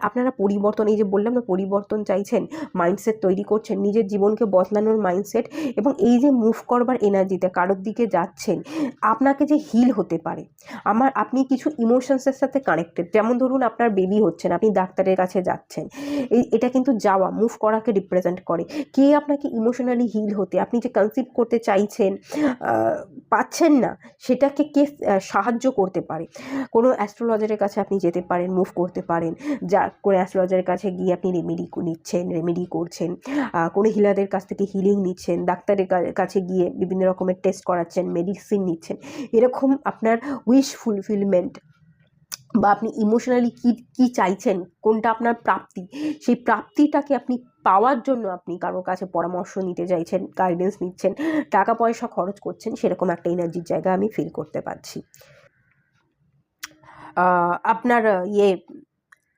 আপনারা পরিবর্তন, এই যে বললাম না, পরিবর্তন চাইছেন, মাইন্ডসেট তৈরি করছেন, নিজের জীবনকে বদলানোর মাইন্ডসেট, এবং এই যে মুভ করবার এনার্জিতে কারোর দিকে যাচ্ছেন, আপনাকে যে হিল হতে পারে, আপনি কিছু ইমোশনসের সাথে কানেক্টেড। যেমন ধরুন আপনার বেবি হচ্ছেন, আপনি ডাক্তারের কাছে যাচ্ছেন, এটা কিন্তু যাওয়া, মুভ করাকে রিপ্রেজেন্ট করে। কে আপনাকে ইমোশনালি হিল হতে, আপনি যে কনসিভ করতে চাইছেন, পাচ্ছেন না, সেটাকে কে সাহায্য করতে পারে। কোনো অ্যাস্ট্রোলজারের কাছে আপনি যেতে পারেন, মুভ করতে পারেন, যা কোনো অ্যাস্ট্রোলজারের কাছে গিয়ে আপনি রেমেডি করছেন, কোনো হিলারদের কাছ থেকে হিলিং নিচ্ছেন, ডাক্তারের কাছে গিয়ে বিভিন্ন রকমের টেস্ট করাচ্ছেন, মেডিসিন নিচ্ছেন, এরকম আপনার উইশ ফুলফিলমেন্ট, বা আপনি ইমোশনালি কি চাইছেন, কোনটা আপনার প্রাপ্তি, সেই প্রাপ্তিটাকে আপনি পাওয়ার জন্য আপনি কারোর কাছে পরামর্শ নিতে চাইছেন, গাইডেন্স নিচ্ছেন, টাকা পয়সা খরচ করছেন, সেরকম একটা এনার্জির জায়গা আমি ফিল করতে পারছি। আপনার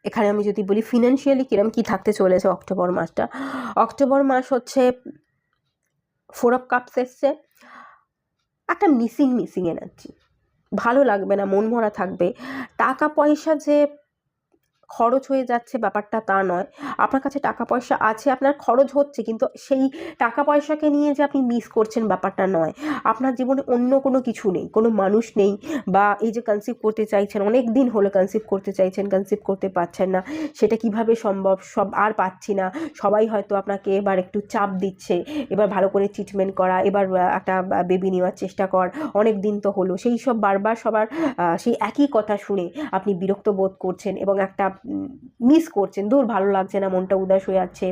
এখানে আমি যদি বলি ফিনান্সিয়ালি কিরম কি থাকতে চলেছে অক্টোবর মাসটা। অক্টোবর মাস হচ্ছে 4 অফ কাপস এসছে, একটা মিসিং এনার্জি, ভালো লাগবে না, মন মরা থাকবে। টাকা পয়সা যে খরচ হয়ে যাচ্ছে ব্যাপারটা তা নয়, আপনার কাছে টাকা পয়সা আছে, আপনার খরচ হচ্ছে, কিন্তু সেই টাকা পয়সাকে নিয়ে যে আপনি মিস করছেন ব্যাপারটা নয়। আপনার জীবনে অন্য কোনো কিছু নেই, কোনো মানুষ নেই, বা এই যে কনসিভ করতে চাইছেন, অনেক দিন হলো কনসিভ করতে চাইছেন, কনসিভ করতে পারছেন না, সেটা কিভাবে সম্ভব, আর পাচ্ছি না, সবাই হয়তো আপনাকে এবার একটু চাপ দিচ্ছে, এবার ভালো করে ট্রিটমেন্ট করা, এবার একটা বেবি নেওয়ার চেষ্টা কর, অনেক দিন তো হলো, সেই সব বারবার সবার সেই একই কথা শুনে আপনি বিরক্ত বোধ করছেন, এবং একটা মিস করছেন, দূর ভালো লাগছে না, মনটা উদাস হয়ে যাচ্ছে,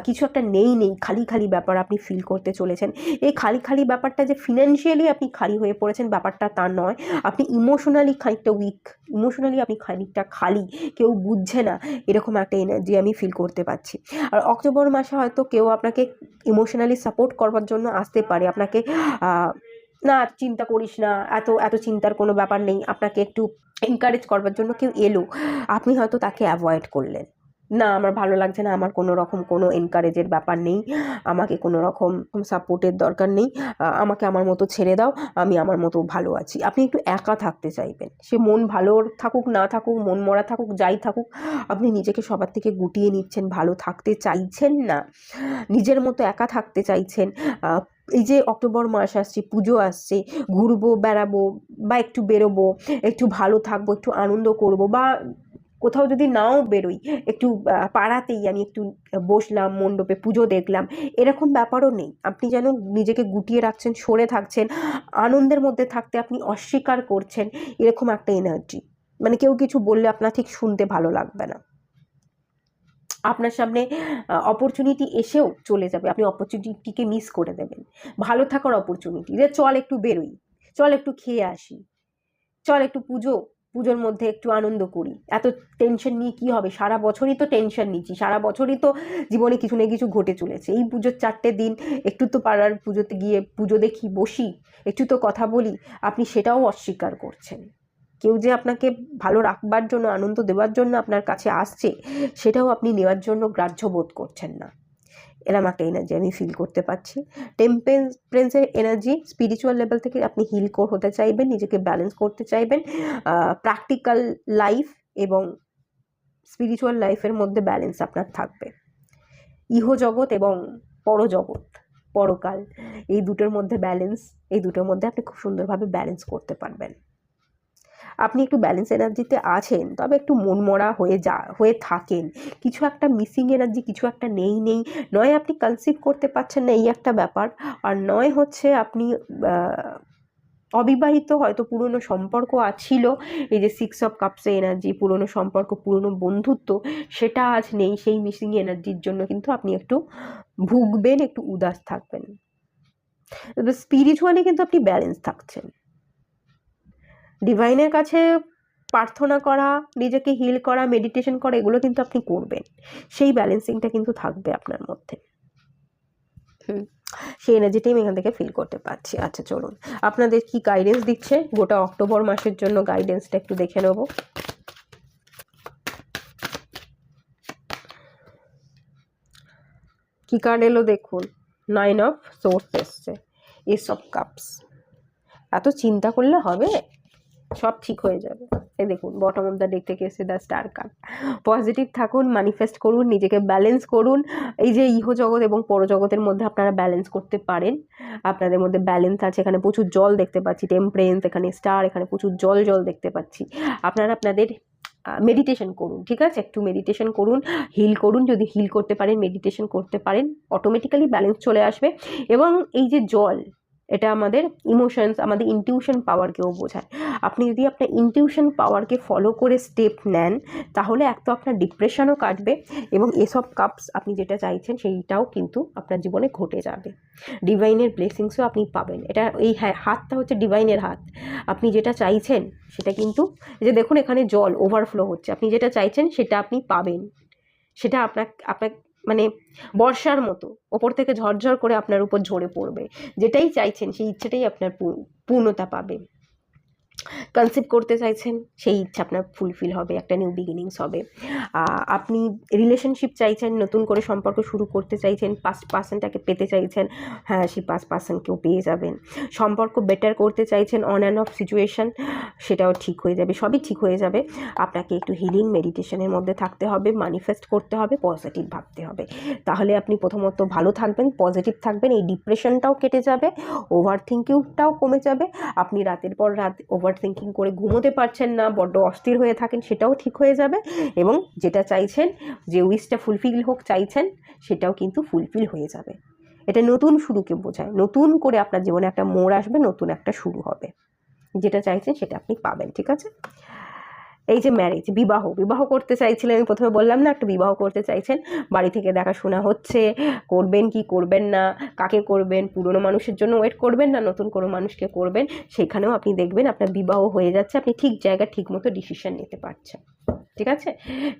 কিছু একটা নেই খালি ব্যাপার আপনি ফিল করতে চলেছেন। এই খালি ব্যাপারটা যে ফিনান্সিয়ালি আপনি খালি হয়ে পড়েছেন ব্যাপারটা তা নয়, আপনি ইমোশনালি খানিকটা উইক, ইমোশনালি আপনি খানিকটা খালি, কেউ বুঝছে না, এরকম একটা এনার্জি আমি ফিল করতে পারছি। আর অক্টোবর মাসে হয়তো কেউ আপনাকে ইমোশনালি সাপোর্ট করবার জন্য আসতে পারে, আপনাকে না চিন্তা করিস না, এত চিন্তার কোনো ব্যাপার নেই, আপনাকে একটু এনকারেজ করবার জন্য কেউ এলো, আপনি হয়তো তাকে অ্যাভয়েড করলেন, না আমার ভালো লাগছে না, আমার কোনো রকম কোনো এনকারেজের ব্যাপার নেই, আমাকে কোনো রকম সাপোর্টের দরকার নেই, আমাকে আমার মতো ছেড়ে দাও, আমি আমার মতো ভালো আছি। আপনি একটু একা থাকতে চাইবেন, সে মন ভালো থাকুক না থাকুক, মন মরা থাকুক, যাই থাকুক, আপনি নিজেকে সবার থেকে গুটিয়ে নিচ্ছেন, ভালো থাকতে চাইছেন না, নিজের মতো একা থাকতে চাইছেন। এই যে অক্টোবর মাস আসছে, পুজো আসছে, ঘুরবো বেড়াবো, বা একটু বেরোবো, একটু ভালো থাকবো, একটু আনন্দ করবো, বা কোথাও যদি নাও বেরোই, একটু পাড়াতেই আমি একটু বসলাম, মণ্ডপে পুজো দেখলাম, এরকম ব্যাপারও নেই। আপনি যেন নিজেকে গুটিয়ে রাখছেন, সরে থাকছেন, আনন্দের মধ্যে থাকতে আপনি অস্বীকার করছেন, এরকম একটা এনার্জি। মানে কেউ কিছু বললে আপনার ঠিক শুনতে ভালো লাগবে না, আপনার সামনে অপরচুনিটি এসেও চলে যাবে, আপনি অপরচুনিটিকে মিস করে দেবেন। ভালো থাকার অপরচুনিটি, যে চল একটু বেরোই, চল একটু খেয়ে আসি, চল একটু পুজোর মধ্যে একটু আনন্দ করি, এত টেনশন নিয়ে কি হবে, সারা বছরই তো টেনশন নিচ্ছি, সারা বছরই তো জীবনে কিছু না কিছু ঘটে চলেছে, এই পুজোর 4টে দিন একটু তো পাড়ার পুজোতে গিয়ে পুজো দেখি, বসি, একটু তো কথা বলি, আপনি সেটাও অস্বীকার করছেন। কেউ যে আপনাকে ভালো রাখবার জন্য, আনন্দ দেওয়ার জন্য আপনার কাছে আসছে, সেটাও আপনি নেওয়ার জন্য গ্রাহ্য বোধ করছেন না। এরকম একটা এনার্জি আমি ফিল করতে পারছি। টেম্পারেন্সের এনার্জি, স্পিরিচুয়াল লেভেল থেকে আপনি হিল হতে চাইবেন, নিজেকে ব্যালেন্স করতে চাইবেন, প্র্যাকটিক্যাল লাইফ এবং স্পিরিচুয়াল লাইফের মধ্যে ব্যালেন্স আপনার থাকবে। ইহজগৎ এবং পরজগৎ, পরকাল, এই দুটোর মধ্যে ব্যালেন্স, এই দুটোর মধ্যে আপনি খুব সুন্দরভাবে ব্যালেন্স করতে পারবেন। আপনি একটু ব্যালেন্স এনার্জিতে আছেন, তবে একটু মনমরা হয়ে থাকেন, কিছু একটা মিসিং এনার্জি, কিছু একটা নেই, নয় আপনি কনসিভ করতে পারছেন না, এই একটা ব্যাপার, আর নয় হচ্ছে আপনি অবিবাহিত, হয়তো পুরনো সম্পর্ক ছিল, এই যে 6 অফ কাপসের এনার্জি, পুরনো সম্পর্ক, পুরনো বন্ধুত্ব, সেটা আজ নেই, সেই মিসিং এনার্জির জন্য কিন্তু আপনি একটু ভুগবেন, একটু উদাস থাকবেন। স্পিরিচুয়ালি কিন্তু আপনি ব্যালেন্স থাকছেন। ডিভাইনের কাছে প্রার্থনা করা, নিজেকে হিল করা, মেডিটেশন করা, এগুলো কিন্তু আপনি করবেন, সেই ব্যালেন্সিংটা কিন্তু থাকবে আপনার মধ্যে। সেই এনার্জিটাই আমি এখান থেকে ফিল করতে পারছি। আচ্ছা চলুন, আপনাদের কি গাইডেন্স দিচ্ছে গোটা অক্টোবর মাসের জন্য, গাইডেন্সটা একটু দেখে নেব। কি কার্ড এলো দেখুন, 9 অফ সোর্স এসছে, এস অফ কাপস। এত চিন্তা করলে হবে? সব ঠিক হয়ে যাবে। এই দেখুন, বটম অফ দ্য ডেক থেকে এসে দ্য স্টার কার্ড। পজিটিভ থাকুন, ম্যানিফেস্ট করুন, নিজেকে ব্যালেন্স করুন। এই যে ইহজগৎ এবং পরজগতের মধ্যে আপনারা ব্যালেন্স করতে পারেন, আপনাদের মধ্যে ব্যালেন্স আছে। এখানে প্রচুর জল দেখতে পাচ্ছি, টেম্পারেন্স, এখানে স্টার, এখানে প্রচুর জল দেখতে পাচ্ছি। আপনারা আপনাদের মেডিটেশন করুন, ঠিক আছে, একটু মেডিটেশন করুন, হিল করুন, যদি হিল করতে পারেন, মেডিটেশন করতে পারেন, অটোমেটিক্যালি ব্যালেন্স চলে আসবে। এবং এই যে জল, এটা আমাদের ইমোশনস, আমাদের ইনটিউশন পাওয়ারকেও বোঝায়। আপনি যদি আপনার ইনটিউশন পাওয়ারকে ফলো করে স্টেপ নেন, তাহলে এক তো আপনার ডিপ্রেশনও কাটবে, এবং এসব কাপস আপনি যেটা চাইছেন সেইটাও কিন্তু আপনার জীবনে ঘটে যাবে। ডিভাইনের ব্লেসিংসও আপনি পাবেন। এটা এই হাতটা হচ্ছে ডিভাইনের হাত, আপনি যেটা চাইছেন সেটা কিন্তু, যে দেখুন এখানে জল ওভারফ্লো হচ্ছে, আপনি যেটা চাইছেন সেটা আপনি পাবেন। সেটা আপনার মানে বর্ষার মতো ওপর থেকে ঝরঝর করে আপনার উপর ঝরে পড়বে। যেটাই চাইছেন সেই ইচ্ছেটাই আপনার পূর্ণতা পাবে। কনসিভ করতে চাইছেন, সেই ইচ্ছা আপনার ফুলফিল হবে, একটা নিউ বিগিনিংস হবে। আপনি রিলেশনশিপ চাইছেন, নতুন করে সম্পর্ক শুরু করতে চাইছেন, পাস্ট পার্সনটাকে পেতে চাইছেন, হ্যাঁ সেই পাস্ট পার্সনকেও পেয়ে যাবেন। সম্পর্ক বেটার করতে চাইছেন, অন অ্যান্ড অফ সিচুয়েশন, সেটাও ঠিক হয়ে যাবে, সবই ঠিক হয়ে যাবে। আপনাকে একটু হিলিং মেডিটেশনের মধ্যে থাকতে হবে, ম্যানিফেস্ট করতে হবে, পজিটিভ ভাবতে হবে, তাহলে আপনি প্রথমত ভালো থাকবেন, পজিটিভ থাকবেন, এই ডিপ্রেশনটাও কেটে যাবে, ওভার থিঙ্কিংটাও কমে যাবে। আপনি রাতের পর রাত ওভার থিঙ্কিং করে ঘুমোতে পারছেন না, বড্ড অস্থির হয়ে থাকেন, সেটাও ঠিক হয়ে যাবে। এবং যেটা চাইছেন, যে উইশটা ফুলফিল হোক চাইছেন, সেটাও কিন্তু ফুলফিল হয়ে যাবে। এটা নতুন শুরুকে বোঝায়, নতুন করে আপনার জীবনে একটা মোড় আসবে, নতুন একটা শুরু হবে, যেটা চাইছেন সেটা আপনি পাবেন, ঠিক আছে। এই যে ম্যারেজ, বিবাহ করতে চাইছিলেন, আমি প্রথমে বললাম না, একটু বিবাহ করতে চাইছেন, বাড়ি থেকে দেখাশোনা হচ্ছে, করবেন কি করবেন না, কাকে করবেন, পুরনো মানুষের জন্য ওয়েট করবেন না নতুন কোনো মানুষকে করবেন, সেখানেও আপনি দেখবেন আপনার বিবাহ হয়ে যাচ্ছে, আপনি ঠিক জায়গায় ঠিক মতো ডিসিশন নিতে পারছেন, ঠিক আছে।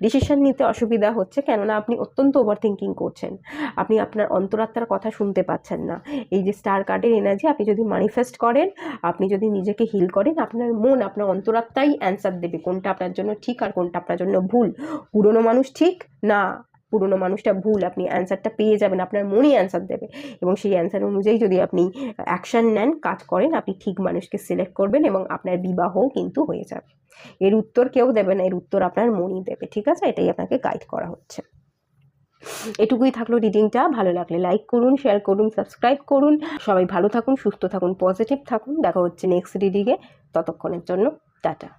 ডিসিশন নিতে অসুবিধা হচ্ছে, কেননা আপনি অত্যন্ত ওভার থিঙ্কিং করছেন, আপনি আপনার অন্তরাত্মার কথা শুনতে পাচ্ছেন না। এই যে স্টার কার্ডের এনার্জি, আপনি যদি ম্যানিফেস্ট করেন, আপনি যদি নিজেকে হিল করেন, আপনার মন, আপনার অন্তরাত্মাই অ্যান্সার দেবে কোনটা আপনার জন্য ঠিক আর কোনটা আপনার জন্য ভুল। পুরনো মানুষ ঠিক না পুরনো মানুষটা ভুল, আপনি অ্যান্সারটা পেয়ে যাবেন, আপনার মনই অ্যান্সার দেবে, এবং সেই অ্যান্সার অনুযায়ী যদি আপনি অ্যাকশান নেন, কাজ করেন, আপনি ঠিক মানুষকে সিলেক্ট করবেন এবং আপনার বিবাহও কিন্তু হয়ে যাবে। এর উত্তর কেউ দেবে না, এর উত্তর আপনার মনই দেবে, ঠিক আছে। এটাই আপনাকে গাইড করা হচ্ছে। এটুকুই থাকলো রিডিংটা। ভালো লাগলে লাইক করুন, শেয়ার করুন, সাবস্ক্রাইব করুন। সবাই ভালো থাকুন, সুস্থ থাকুন, পজিটিভ থাকুন। দেখা হচ্ছে নেক্সট রিডিংয়ে। ততক্ষণের জন্য টাটা।